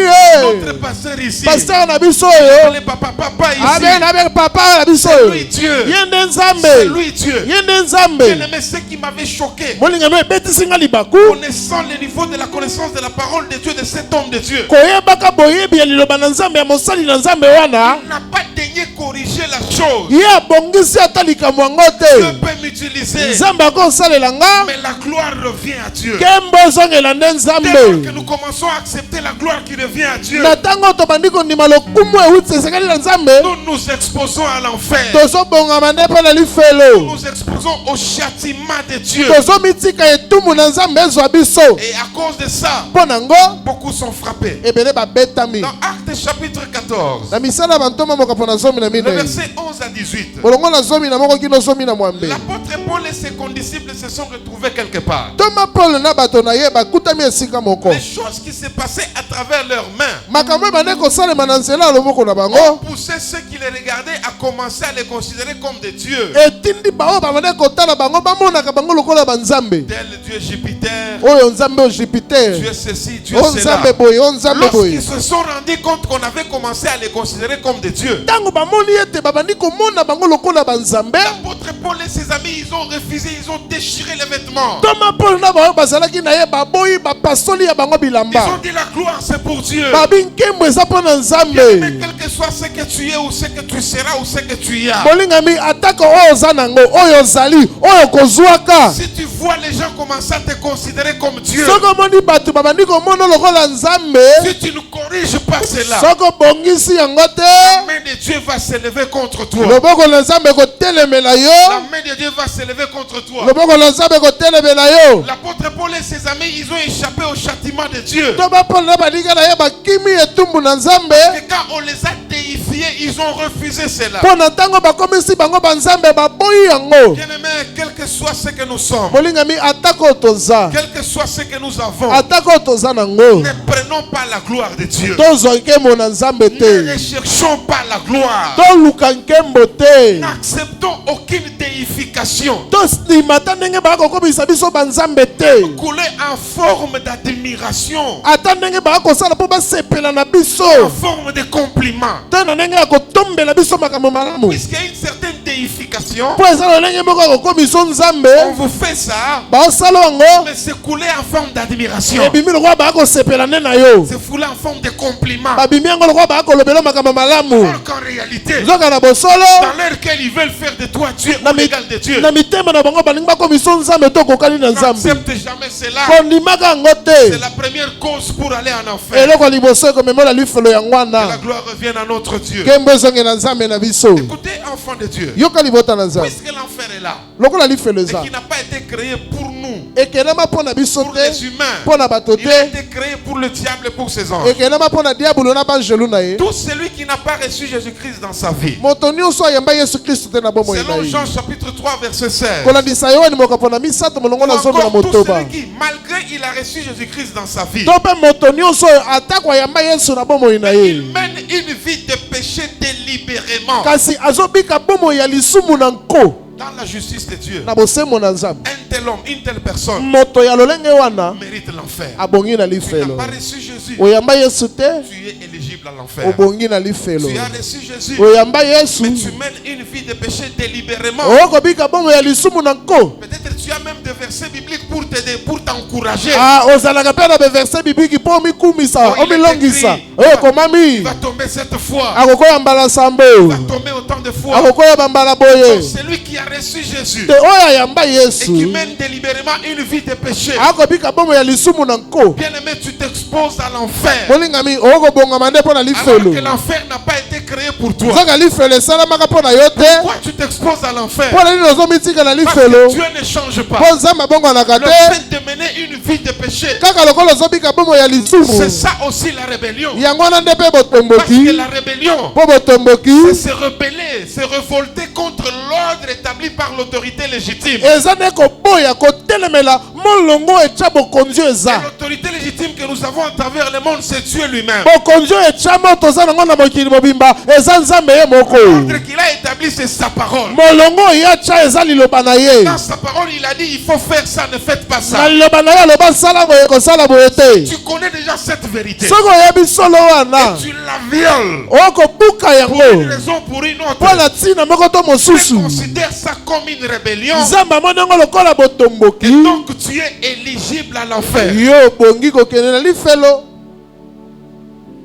Notre ye pasteur ici. paster na biso oyo. Le papa ici. abe papa na biso C'est oyo. lui Dieu. ye nde C'est nzambe. lui Dieu. ye nde Bien nzambe. aimé, ce qui m'avait choqué. molingano ebetisinga libaku. Connaissant le niveau de la connaissance de la parole de Dieu, de cet homme de Dieu. koyebaka boyebi ya liloba na nzambe ya mosali na nzambe wana. Il n'a pas daigné corriger la chose. ye abongisi ata likambo yango Dieu te. peut m'utiliser. nzambe akosalela nga. Mais la gloire revient à Dieu. kembo ezongela nde Dès lors que nzambe. nous commençons à accepter accepter la gloire qui revient à Dieu, na tango tobandi kondima lokumu euti esekali na nzambe, nous nous exposons à l'enfer. tozobongama nde mpo na lifelo, Nous nous exposons au châtiment de Dieu. tozomitika etumbu na nzambe ezwa biso. Et à cause de ça, Mpo nango beaucoup sont frappés. ebele babetami. Dans Actes chapitre 14, Na misala bantoma mokapo na zomi na le minei, verset 11 à 18, bolongo na zomi na moko kino zomi na mwambe, l'apôtre Paul et ses condisciples se sont retrouvés quelque part. toma Paul na bato na ye bakutami esika moko. Les choses qui se passaient à travers leurs mains Makambo ebande kosalema na nzela ya loboko na ont bango, poussé ceux qui les regardaient à commencer à les considérer comme des dieux. etindi bao babande kotala bango bamonaka bango lokola banzambe. Tel Dieu Jupiter, Oyo nzambe o Jupiter, Dieu ceci, Dieu o cela. nzambe boye, o nzambe boye. Lorsqu'ils se sont rendus compte qu'on avait commencé à les considérer comme des dieux, Tango bamoni ete babandi komona bango lokola banzambe, l'apôtre Paul et ses amis, ils ont refusé, ils ont déchiré les vêtements. toma Paul na bao bazalaki na ye baboyi bapasoli ya bango Ils bilamba, ont dit la gloire c'est pour Dieu. babi nkembo eza mpo na Mais nzambe. quel que soit ce que tu es ou ce que tu seras ou ce que tu y as, Bolingami atako oyo oza nango, oyo ozali, oyo kozwaka. si tu vois les gens commencer à te considérer comme Dieu, Soko omoni bato babandi komona lokola nzambe, si tu ne corriges pas cela, soko bongisi yango la te, main de Dieu va s'élever contre toi. loboko na nzambe kotelemela La yo, main de Dieu va s'élever contre toi. loboko na nzambe kotelemela yo. L'apôtre Paul et ses amis, ils ont échappé au châtiment de Dieu. To bapola na balinga na ye bakimi etumbu na nzambe, Et quand on les a déifiés, ils ont refusé cela. mpo na ntango bakomisi bango banzambe baboyi yango. Bien-aimés, quel que soit ce que nous sommes, Bolingami atako oyo toza, quel que soit ce que nous avons, atako oyo toza nango, ne prenons pas la gloire de Dieu. tozwa nkembo na nzambe Ne te, recherchons pas la gloire. toluka nkembo te, N'acceptons aucune déification tosima ata ndenge bakokomisa biso banzambe te, couler en forme d'admiration, ata ndenge bakosala mpo basepela na en biso, forme de compliment. te na ndenge ya kotombela biso makambo malamu. Puisqu'il y a une certaine déification, Mpo eza na ndenge moko ya kokomisa nzambe, on vous fait ça, baosala yango mais c'est couler en forme d'admiration. ebimi lokola bakosepela nde na yo, C'est couler en forme de compliment. babimi yango lokola bakolobela makambo malamu. Alors qu'en réalité, Nzoka na bosolo, dans lequel ils veulent faire de toi Dieu na ou l'égal de Dieu, na mitema na bango balingi bakomisa nzambe to kokali na nzambe, n'accepte jamais cela. kondimaka yango C'est te. la première cause pour aller en enfer. Eloko ya liboso ekomemela lifelo yango Que la wana, gloire revienne à notre Dieu. nkembo ezonge na nzambe na biso. Écoutez, enfants de Dieu, Yoka libota na nzambe, puisque l'enfer est là, lokola lifelo et eza qui n'a pas été créé pour nous, ekelema mpo na biso pour te, les humains, mpo na bato il a te, été créé pour le diable et pour ses anges. ekelema mpo na diabolo na banjelu na ye. Tout celui qui n'a pas reçu Jésus-Christ dans sa vie, Moto nyonso ayamba Yesu Kristo te na bomoi na selon ye, Jean chapitre 3 verset 16, kolandisa yohani mokapo na misato molongo na zomi na encore tout motoba, celui qui, malgré il a reçu Jésus-Christ dans sa vie, to mpe moto nyonso oyo atako ayamba Yesu na bomoi na il ye, mène une vie de péché délibérément kasi azobika bomoi ya lisumu na nko dans la justice de Dieu. na bosembo na nzambe. Un tel homme, une telle personne Moto ya lolenge wana mérite l'enfer. abongi na Tu n'as lifelo. pas reçu Jésus, Oyamba Yesu te, tu es éligible à l'enfer. obongi na lifelo. Tu as reçu Jésus, Oyamba Yesu, mais tu mènes une vie de péché délibérément. okobika bomoi ya lisumu na nko. Peut-être tu as même des versets bibliques pour t'aider, pour t'encourager. Ah, ozalaka mpe na beverse bibiki mpo omikumisa, Oh, il est omilongisa. écrit. Oyo Il komami, va tomber cette fois. akokoya mbala sambo, Il va tomber autant de fois. akokoya bambala boye. Donc, celui qui a reçu Jésus Te oyo ayamba et qui Yesu, mène délibérément une vie de péché, akobika bomoi ya lisumu na nko. bien-aimé, tu t'exposes à l'enfer. Molingami okobongama nde mpo na Alors lifelo. que l'enfer n'a pas été créé pour toi. Nzoka lifelo esalamaka mpo na yo te, Pourquoi tu t'exposes à l'enfer? mpo na nini ozomitika na Parce lifelo, que Dieu ne change pas. mpo nzambe abongwanaka Le te. fait de mener une vie de péché, Kaka lokola ozobika bomoi ya lisumu, c'est ça aussi la rébellion. yango wana nde mpe Parce que botomboki, la rébellion, mpo botomboki c'est se rebeller, se révolter contre l'ordre établi par l'autorité légitime. eza nde koboya kotelemela molongo etya bokonzi Et eza. l'autorité légitime que nous avons à travers le monde, c'est Dieu lui-même. bokonzi oyo etyama toza nango na mokili mobimba eza nzambe ye moko. L'ordre qu'il a établi, c'est sa parole. molongo oyo atya eza liloba na ye, Dans sa parole, il a dit, il faut faire ça, ne faites pas na ça. liloba na ye aloba sala boye kosala boye te. Tu connais déjà cette vérité. soki oyebi solo wana, Tu la violes. okobuka Pour une yango raison, pour une autre. mpo na ntina moko to Tu mosusu, considères ça comme une rébellion. nzambe amoni yango lokola Et botomboki, donc, tu es éligible à l'enfer. yo bongi kokende na lifelo.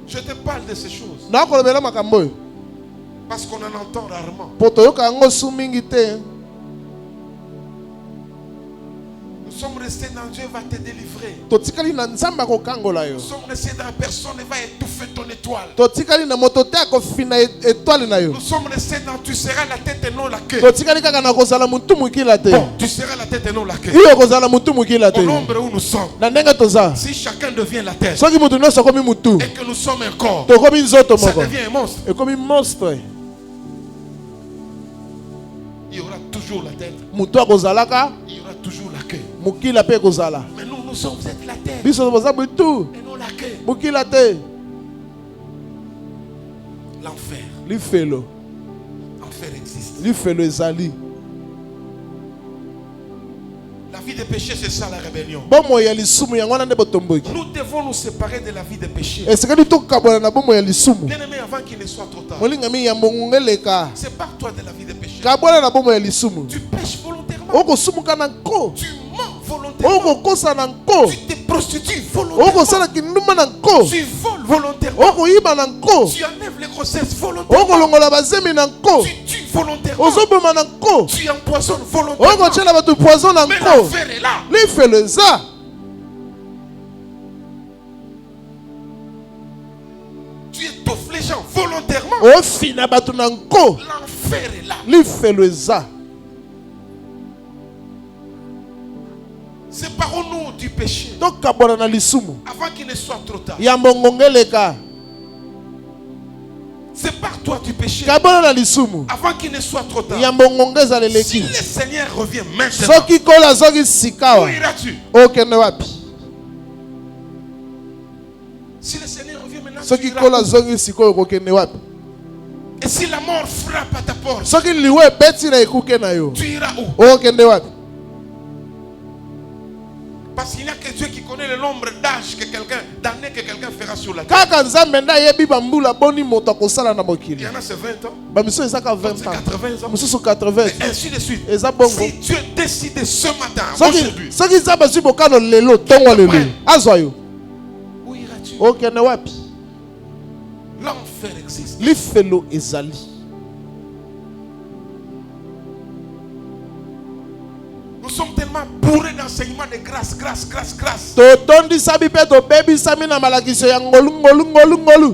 Je te parle de ces choses nakolobela makambo oyo parce qu'on en entend rarement. mpo toyoka yango su mingi te. Nous Nous sommes restés dans Dieu va te délivrer. totikali na nzambe akokangola yo Nous sommes restés dans personne ne va étouffer ton étoile. totikali na moto te akofina étoile na yo Nous sommes restés dans tu seras la tête et non la queue. totikali kaka na kozala mutu mokila te Bon, tu seras la tête et non la queue. iyo kozala mutu mokila te Au nombre où nous sommes, na ndenge toza si chacun devient la tête soki mutu nyonso akomi mutu et que nous sommes un corps, tokomi nzoto ça moko devient un monstre. ekomi monstre Il y aura toujours la tête, mutu akozalaka il y aura toujours la queue. mokila mpe ekozala Mais nous sommes vous êtes la tête biso toza mutu et non la queue. mokila te L'enfer, lifelo l'enfer existe. lifelo ezali La vie de péché, c'est ça la rébellion. bomoi ya lisumu yango wana nde botomboki Nous devons nous séparer de la vie de péché. esekeli tokabola na bomoi ya lisumu Bien-aimé, avant qu'il ne soit trop tard, molingami ya mongongo eleka sépare-toi de la vie de péché. kabola na bomoi ya lisumu Tu pêches volontairement. okosumuka na nko Tu mens volontairement. okokosa na nko Tu te prostitues volontairement. okosala kindumba na nko Tu voles volontairement. okoyiba na nko Tu enlèves les grossesses volontairement. okolongola bazemi na nko Tu tues volontairement. ozoboma na nko Tu empoisonnes volontairement. okotyela bato poison na Mais nko l'enfer est là. lifelo eza Tu étouffes les gens volontairement. ofina bato na nko L'enfer est là. lifelo eza Séparons-nous du péché tokabwana na lisumu avant qu'il ne soit trop tard. ya mongongo eleka Sépare-toi du péché kabwana na lisumu avant qu'il ne soit trop tard. ya mongongo ezala Si eleki le Seigneur revient maintenant, soki kola azoki sika où wa iras-tu? okende wapi Si le Seigneur revient maintenant, tu soki iras kola où? azoki sikoyo okokende wapi Et si la mort frappe à ta porte, soki liwa ebeti na ekuke na yo tu iras où? okokende wapi Parce qu'il n'y a que Dieu qui connaît le nombre d'années que quelqu'un fera sur la terre. kaka nzambe nde ayebi bambula boni moto akosala na Il mokili y en a c'est 20 ans, bamiso ezaka d'autres 20 c'est ans 80 ans, mosusu 80 et ainsi de suite. eza bongo Si Dieu décide ce matin, soki aujourd'hui, soki nzambe azwi bokano lelo ntongo lelo azwa yo où iras-tu? okende wapi L'enfer existe. lifelo ezali Nous sommes tellement bourrés d'enseignements de grâce, grâce, grâce, grâce. totondisami mpe tobebisami na malakiso ya ngolu.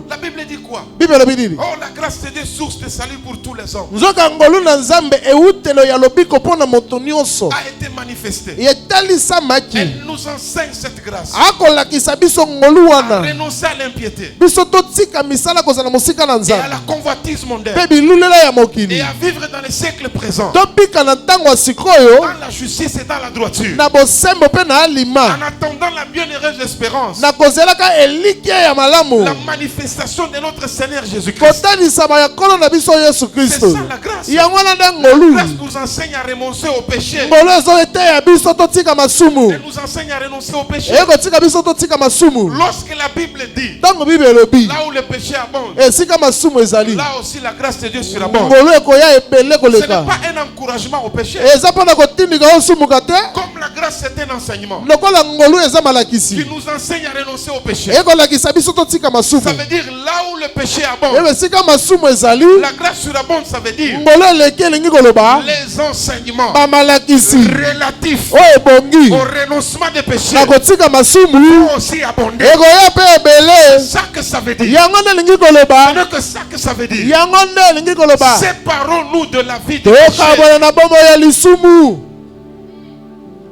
La Bible dit quoi? Bible elobi nini Oh, la grâce c'est des sources de salut pour tous les hommes. nzoka ngolu na nzambe eutelo ya lobiko mpo na moto nyonso A été manifestée. etalisamaki Elle nous enseigne cette grâce. akolakisa biso ngolu À wana renoncer à l'impiété biso totika misala kozala mosika na et à nzambe la convoitise mondaine mpe bilulela ya et mokili à vivre dans les siècles présents, tobika na ntango ya sikoyo dans la justice et dans la droiture, na bosembo mpe na en alima attendant la bienheureuse espérance, na kozelaka elikya ya malamu la manifestation de notre Seigneur Jésus-Christ. kotanisama ya nkolo na biso yesu C'est kristo ça la grâce. yango wana nde La ngolu grâce nous enseigne à renoncer au péché. ngolu ezoeteya biso totika masumu Elle nous enseigne à renoncer au péché. ekotika biso totika masumu Lorsque la Bible dit, ntango bible elobi là où le péché abonde, esika masumu ezali là aussi la grâce de Dieu surabonde. ngolu ekoya ebele Ce n'est koleka pas un encouragement au péché. eza mpona kotindika osumuka te Comme la grâce c'est un enseignement lokola ngolu eza malakisi qui nous enseigne à renoncer au péché. ekolakisa biso totika masumu Ça veut dire là où le péché abonde, ebe esika masumu ezali la grâce surabonde, ça veut dire ngolu eleki elingi koloba les enseignements bamalakisi relatifs oyo ebongi au renoncement des péchés na kotika masumu vont aussi abonder. ekoya mpe ebele C'est ça que ça veut dire. yango nde elingi Ce koloba n'est que ça que ça veut dire. yango nde elingi koloba Séparons-nous de la vie de péché. tokabola na bomoi ya lisumu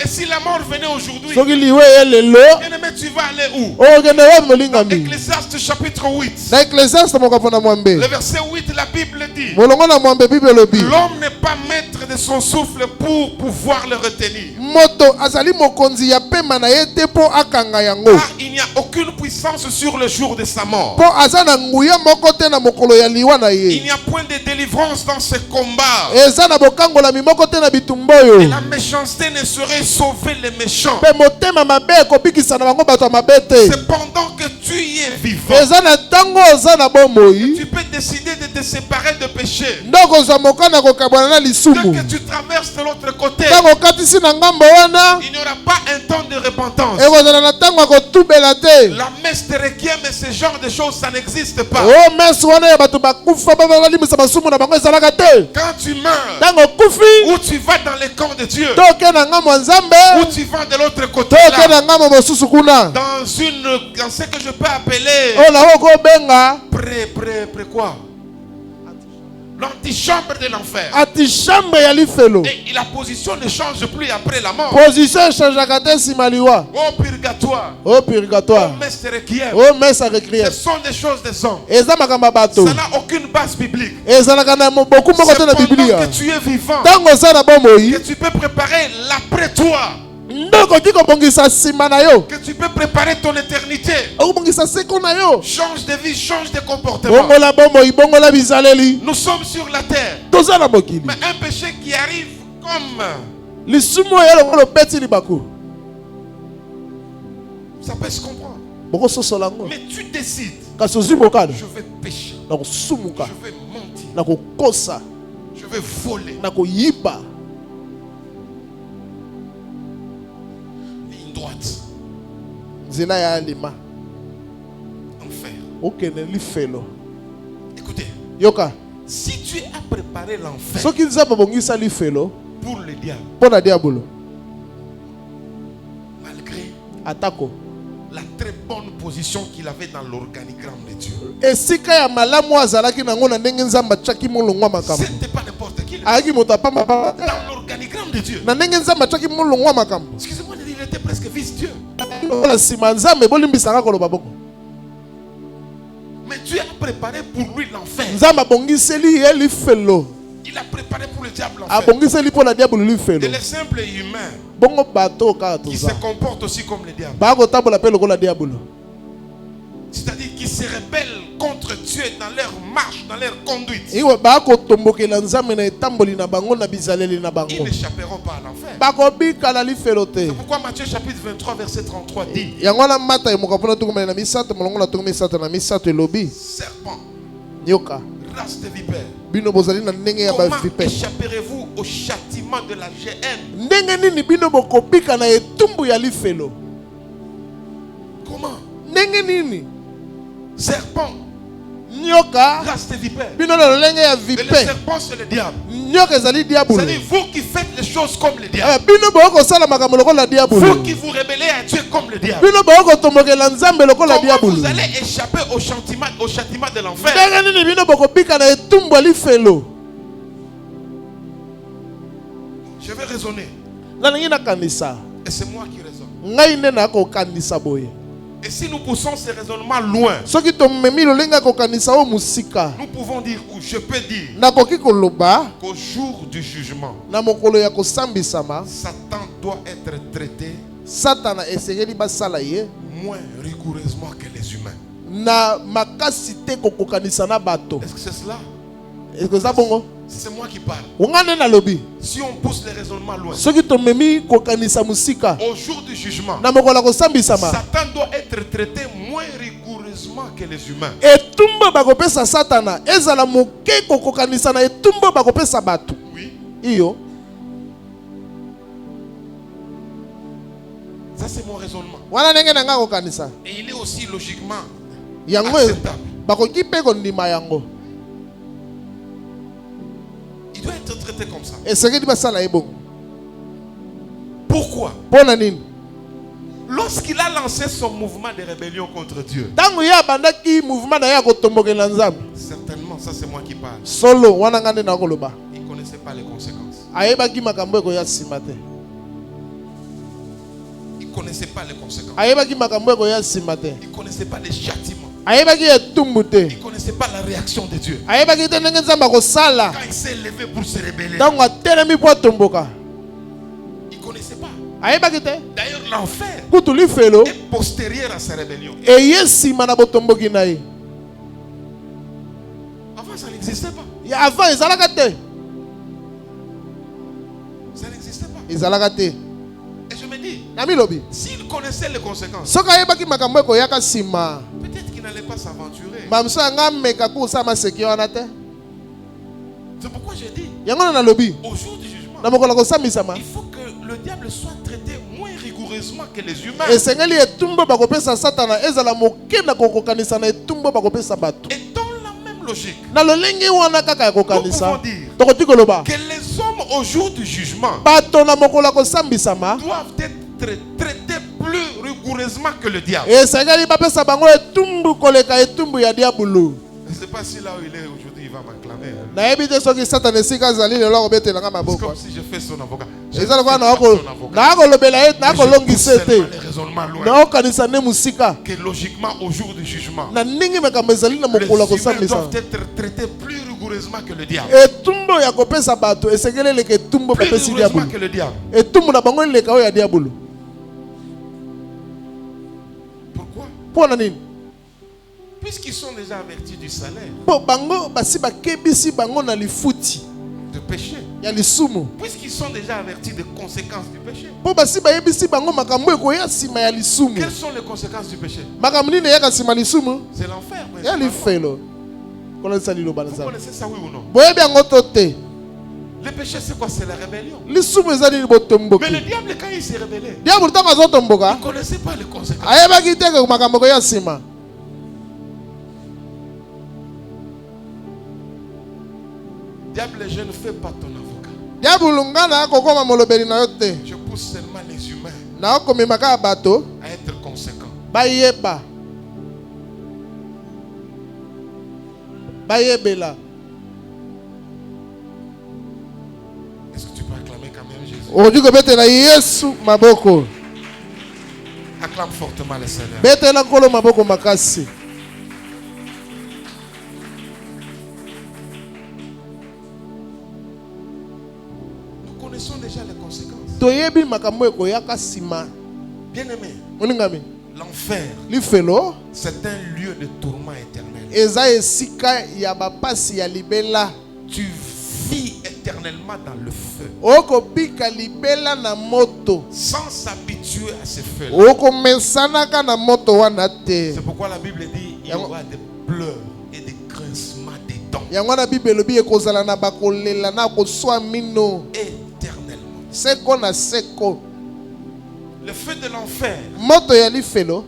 Et si la mort venait aujourd'hui, soki liwe ye lelo bien-aimé, tu vas aller où? okokende wapi molingami Ecclésiaste chapitre 8. na eklesiaste mokapo na mwambe Le verset 8, la Bible dit, molongo na mwambe bible elobi l'homme n'est pas maître de son souffle pour pouvoir le retenir. moto azali mokonzi ya pema na ye te mpo akanga yango Car il n'y a aucune puissance sur le jour de sa mort. mpo aza na nguya moko te na mokolo ya liwa na Il ye n'y a point de délivrance dans ce combat. eza na bokangolami moko te na bitumba oyo Et la méchanceté ne saurait sauver les méchants. mpe motema mabe ekobikisa na bango bato ya mabe te C'est pendant que tu y es vivant, eza na ntango oza na bomoi tu peux décider de te séparer de péché. nde okozwa mokana kokabwana na Dès lisumu que tu traverses de l'autre côté, ntango okatisi na ngambo wana il n'y aura pas un temps de repentance. ekozala na ntango ya kotubela te. La messe de requiem et ce genre de choses, ça n'existe pas. o mese wana ya bato bakufa balimisa masumu na bango ezalaka te. Quand tu meurs, ntango okufi ou tu vas dans les camps de Dieu, toke na ngambo ya nzambe ou tu vas de l'autre côté toke là, na ngambo mosusu kuna dans ce que je peux appeler oyo na kobenga quoi? L'antichambre de l'enfer. antichambre ya lifelo. Et la position ne change plus après la mort. position echangeaka te nsima liwa. Au purgatoire, o purgatoire, au messe de requiem, o mesa ce requiem, sont des choses des hommes. eza makambo ya bato, Ça n'a aucune base biblique. ezalaka na boku moko C'est te na pendant biblia. que tu es vivant ntango oza na bomoi que tu peux préparer l'après-toi, nde okoki kobongisa nsima na yo, que tu peux préparer ton éternité. okobongisa seko na yo. Change de vie, change de comportement. bongola bomoi, bongola bizaleli. Nous sommes sur la terre, toza na mokili, mais un péché qui arrive comme lisumu oyo lokola obeti libaku ça peut se comprendre. bokososola yango. Mais tu décides, kasi ozwi mokano je vais pécher, na kosumuka, je vais mentir, na kokosa, je vais voler. na koyiba. Ligne droite, nzela ya alima enfer. okende lifelo. Écoutez, yoka, si tu as préparé l'enfer soki nzambe abongisa lifelo pour le diable, mpo na diabolo, malgré atako la très bonne position qu'il avait dans l'organigramme de Dieu, esika ya malamu azalaki nango na ndenge nzambe atiaki molongwa makambo, c'était pas n'importe qui. ayaki moto apamba Dans l'organigramme de Dieu, na ndenge nzambe atiaki molongwa makambo. excusez-moi de dire, il était presque vice-Dieu. lokola nsima ya nzambe bolimbisaka koloba boko. Mais Dieu a préparé pour lui l'enfer. nzambe abongiseli ye lifelo, Il a préparé pour le diable l'enfer. abongiseli mpo na diabolo Et lifelo. les simples humains bongo bato kaka qui se toza comportent aussi comme le diable, bakotambola mpe lokola diabolo, c'est-à-dire qui se rebellent contre Dieu dans leur marche, dans leur conduite, iwe bakotombokela nzambe na etamboli na bango na bizaleli na ils bango, n'échapperont pas à l'enfer. bakobika na lifelo te. C'est pourquoi Matthieu chapitre 23 verset 33 dit: yango wana mata emoka mpona tukumela na misato molongo na tuku misato na misato elobi serpent, yoka race de vipère, bino bozali na ndenge ya comment bavipe, échapperez-vous au châtiment de la géhenne? ndenge nini bino bokobika na etumbu ya lifelo? Comment? ndenge nini Serpent, nyoka race de vipère. bino na lolenge ya Et le vipe, serpent c'est le diable. nyoka ezali diabolo. C'est-à-dire vous qui faites les choses comme le diable, bino bokosala makambo lokola diabolo, vous qui vous rebellez à Dieu comme le diable. bino bokotombokela nzambe lokola Comment diabolo. vous allez échapper au châtiment de l'enfer? ndenge nini bino bokobika na etumbu ya lifelo? Je vais raisonner. nalingi nakanisa, Et c'est moi qui raisonne. ngai nde nakokanisa boye. Et si nous poussons ces raisonnements loin, soki tomemi lolenge ya kokanisa oyo mosika, nous pouvons dire, ou je peux dire, nakoki koloba qu'au jour du jugement, na mokolo ya kosambisama, Satan doit être traité satana esengeli basala ye moins rigoureusement que les humains. na makasi te kokokanisa na bato. Est-ce que c'est cela? ekozala bongo? C'est moi qui parle. onga nde nalobi, Si on pousse les raisonnements loin, soki tomemi kokanisa mosika au jour du jugement, na mokolo ya kosambisama, Satan doit être traité moins rigoureusement que les humains. etumbu bakopesa satana ezala moke kokokanisa na etumbu bakopesa bato. Oui, iyo ça c'est mon raisonnement. wana ndenge na nga kokanisa Et il est aussi logiquement yango, acceptable. bakoki mpe kondima yango, Il doit être traité comme ça. esengeli basala ye bongo. Pourquoi? mpo na nini? Lorsqu'il a lancé son mouvement de rébellion contre Dieu, ntango ye abandaki mouvement na ye ya kotombokela nzambe, certainement, ça c'est moi qui parle, solo wana nga nde nakoloba, il ne connaissait pas les conséquences. ayebaki makambo ekoya nsima te, Il ne connaissait pas les conséquences. ayebaki makambo ekoya nsima te, Il ne connaissait pas les châtiments. ayebaki etumbu te, Il ne connaissait pas la réaction de Dieu. ayebaki te ndenge nzambe akosala Quand il s'est levé pour se rebeller, ntango atelemi mpo atomboka, il ne connaissait pas. ayebaki te D'ailleurs, l'enfer kutu lifelo est postérieur à sa rébellion. eye nsima na botomboki na ye. Avant, ça n'existait pas. ya avant ezalaka te, Ça n'existait pas. ezalaka te. Et je me dis, na milobi s'il connaissait les conséquences, soki ayebaki makambo ekoyaka nsima, peut-être qu'il n'allait pas s'aventurer. mamoso yanga ameka kosala maseki wana te. C'est pourquoi j'ai dit, yango na nalobi au jour du jugement, na mokolo kosambisama, il faut que le diable soit traité moins rigoureusement rigoureusement que les humains. esengeli etumbu bakopesa satana ezala moke na kokokanisa na etumbu bakopesa bato. Et dans la même logique, Na lolenge wana kaka ya kokanisa nous pouvons dire tokoti koloba que les hommes au jour du jugement bato na mokolo ya kosambisama doivent être traités plus rigoureusement que le diable. esengeli bapesa bango etumbu koleka etumbu ya diabulu. Je ne sais pas si là où il est aujourd'hui, il va m'acclamer. Hein. nayebi te soki satana esika azali lelo akobetelanga C'est maboko. comme si je fais son avocat. Je eza ne fais lokola pas son avocat. nakolobela ye Mais je pousse nakolongisa seulement ete les raisonnements loin. naokanisa nde mosika Que logiquement, au jour du jugement, na ndenge makambo ezali na les mokolo ya humains kosambisa doivent être traités plus rigoureusement que le diable. etumbu ya kopesa bato esengeli eleka etumbu Plus bapesi rigoureusement diabulu. que le diable. etumbu na bango eleka oyo ya diabulu. Pourquoi? mpo na nini? Puisqu'ils sont déjà avertis du salaire, mpo bango basi bakebisi bango na lifuti de péché. ya lisumu. Puisqu'ils sont déjà avertis des conséquences du péché. mpo basi bayebisi bango makambo ekoya nsima ya lisumu. Quelles sont les conséquences du péché? makambo nini eyaka nsima lisumu? C'est l'enfer. ya principalement. lifelo. kolonisa liloba na Vous nzambe. connaissez ça, oui ou non? boyebi yango to te. Le péché, c'est quoi? C'est la rébellion. lisumu eza nini Mais botomboki? le diable, quand il s'est révélé, diabulu ntango azotomboka il ne connaissait pas les conséquences. ayebaki te ke makambo ekoya nsima. Diable, je ne fais pas ton avocat. diabulu nga na kokoma molobeli na yo te. Je pousse seulement les humains naokomema kaka bato à être conséquents. bayeba bayebela. Est-ce que tu peux acclamer quand même Jésus? okoki kobetela yesu maboko. Acclame fortement le Seigneur. betela nkolo maboko makasi. Nous connaissons déjà les conséquences. toyebi makambo ekoyaka nsima. Bien-aimé, moningami l'enfer, lifelo c'est un lieu de tourment éternel. eza esika ya bapasi ya libela. Tu vis éternellement dans le feu, okobika libela na moto. sans s'habituer à ce feu. okomesanaka na moto wana te. C'est pourquoi la Bible dit il y aura des pleurs et des grincements des dents yango na bible elobi ekozala na bakolela na koswa mino éternellement. seko na seko. Le feu de l'enfer, moto ya lifelo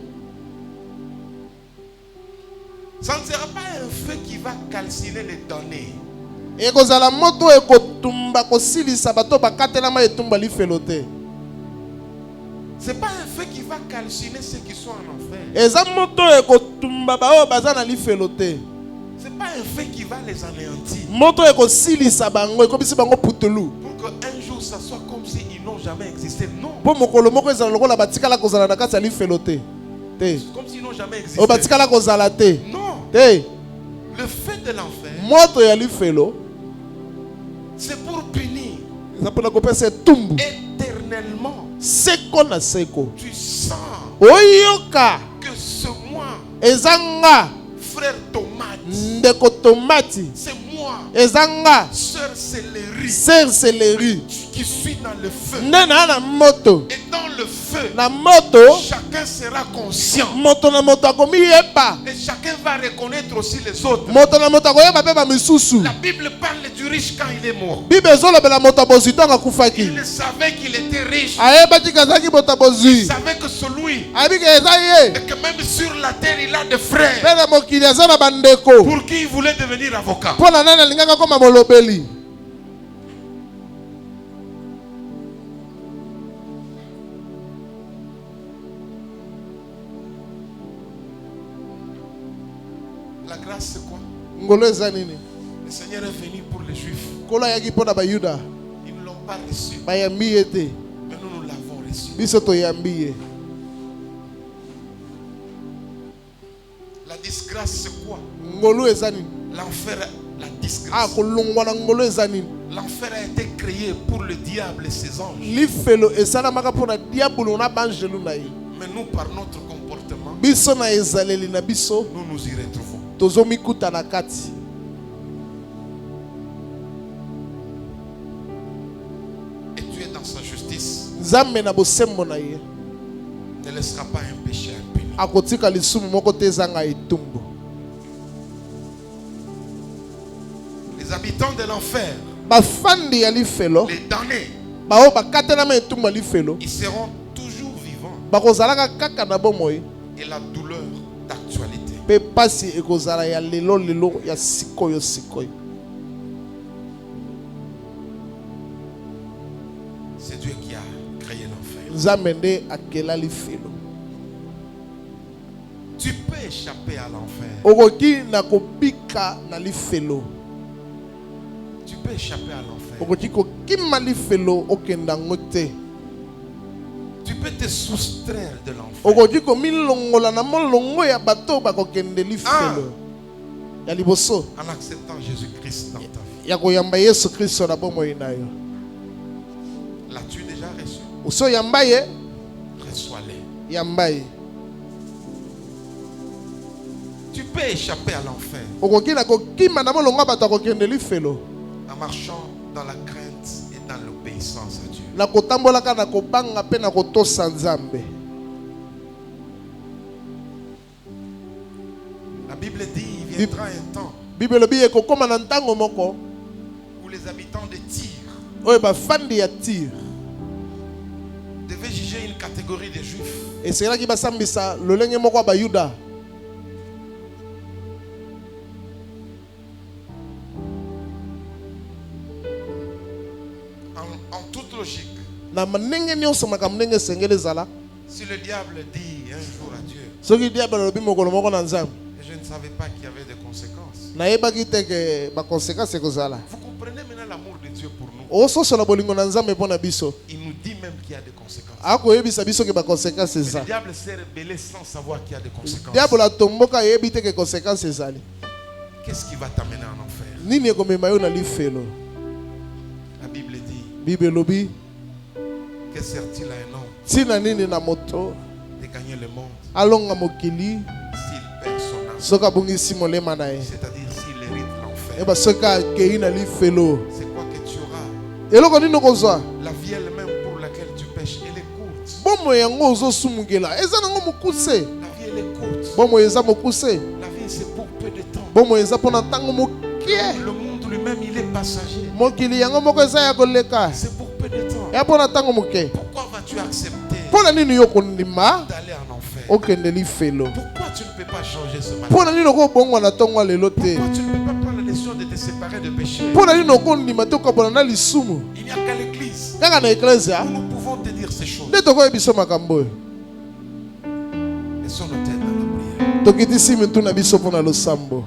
ça ne sera pas un feu qui va calciner les données. ekozala moto ekotumba kosilisa bato bakatelama etumba lifelo te. C'est pas un feu qui va calciner ceux qui sont en enfer. eza moto ekotumba baoyo baza na lifelo te. C'est pas un feu qui va les anéantir. moto ekosilisa bango ekobisi bango putulu. Pour qu'un jour ça soit comme s'ils n'ont jamais existé. Non. mpo mokolo moko ezala lokola batikala kozala na kati ya lifelo te. te Comme s'ils n'ont jamais existé. oyo batikala kozala te. Non. te Le feu de l'enfer, moto ya lifelo c'est pour punir eza mpona kopesa etumbu éternellement. seko na seko. Tu sens oyoka que ce moi, eza nga frère Tomate, ndeko tomati. c'est moi, eza nga sœur Céleri, ser seleri qui suis dans le feu. nde naa na moto. Et dans le feu, na moto chacun sera conscient. moto na moto akomiyeba. Et chacun va reconnaître aussi les autres. moto na moto akoyeba mpe bamisusu. La Bible parle du riche quand il est mort. bible ezolobela moto abozwi ntango akufaki. Il savait qu'il était riche. ayebaki ke azalaki moto Il abozwi. savait que celui, ayebi ke eza ye. et que même sur la terre, il a des frères mpe na mokili aza na bandeko. pour qui il voulait devenir avocat. mpo na nani alingaka koma molobeli. La grâce, c'est quoi? ngolo eza nini? Le Seigneur est venu pour les Juifs. nkolo ayaki mpo na bayuda Ils ne l'ont pas reçu. bayambi ye te. Mais nous, nous l'avons reçu. biso toyambi ye. La disgrâce, c'est quoi? ngolo eza nini? L'enfer, la disgrâce. kolongwa na ngolo eza nini? L'enfer a été créé pour le diable et ses anges. lifelo esalamaka mpo na diabolo na banjelu na ye. Mais nous, par notre comportement, biso na ezaleli na biso nous nous y retrouvons. tozomikuta na kati. Et tu es dans sa justice. nzambe na bosembo na ye Ne laissera pas un péché impuni. akotika lisumu moko te ezanga etumbu. Les habitants de l'enfer, bafandi ya lifelo les damnés, bao bakatelama etumbu ya lifelo ils seront toujours vivants bakozalaka kaka na bomoi et la douleur d'actualité. pe pasi ekozala ya lelo lelo ya sikoyo sikoyo. C'est Dieu qui a créé l'enfer. Nzambe nde akela lifelo. Tu peux échapper à l'enfer. Okoki na kobika na lifelo. Tu peux échapper à l'enfer. Okoki kokima lifelo okenda ngote. Tu peux te soustraire de l'enfer. Okoki komilongola na molongo ya bato bakokende lifelo. Ya liboso. En acceptant Jésus-Christ dans ta vie. Ya koyamba Yesu Kristo na bomoi na yo. L'as-tu déjà reçu? Oso yamba ye, Reçois-les. yamba ye. Tu peux échapper à l'enfer Okoki na kokima na molongo ya bato bakokende lifelo. en marchant dans la crainte et dans l'obéissance à Dieu. Na kotambolaka na kobanga pe na kotosa Nzambe. La Bible dit il viendra un temps Bible lobi ekokoma na ntango moko où les habitants de Tyr oyo bafandi ya Tyr devaient juger une catégorie de juifs. esengelaki basambisa lolenge moko ya bayuda. En toute logique, Na ndenge nyonso makambo ndenge esengeli ezala si le diable dit un jour à Dieu, soki diable alobi mokolo moko na Nzambe et je ne savais pas qu'il y avait des conséquences. nayebaki te ke bakonsekanse ekozala. Vous comprenez maintenant l'amour de Dieu pour nous. ososola bolingo na Nzambe mpo na biso Il nous dit même qu'il y a des conséquences. akoyebisa biso ke bakonsekanse Mais eza. le diable s'est rebellé sans savoir qu'il y a des conséquences. diable atomboka ayebi te ke konsekanse ezali. Qu'est-ce qui va t'amener en enfer? Nini ekomema yo na lifelo? La Bible dit, Bible lobi que sert-il à un homme tina nini na moto de gagner le monde alonga mokili s'il perd son âme? soki abungisi molema na ye? C'est-à-dire s'il hérite l'enfer. Eba soki akei na lifelo C'est quoi que tu auras? eloko nini okozwa? La vie elle-même pour laquelle tu pêches, elle est courte. bomo yango ozosumukela eza nango mokuse. La vie elle est courte. Bomo eza mokuse. La vie c'est pour peu de temps. Bomo eza mpona ntango mokie. Le monde lui-même il est passager. mokili yango moko eza ya koleka C'est pour peu de temps. ya mpona ntango moke. Pourquoi vas-tu accepter mpona nini yo kondima d'aller en enfer? okende lifelo? Pourquoi tu ne peux pas changer ce matin? mpona nini okobongwa na ntongo ya lelo te? Pourquoi tu ne peux pas prendre la décision de te séparer de péché? mpona nini okondima te okabona na lisumu? Il n'y a qu'à l'église kaka na eklezia où nous pouvons te dire ces choses. nde tokoyebiso makambo oyo. Laissons nos têtes dans la prière. tokitisi mitu na biso mpona losambo.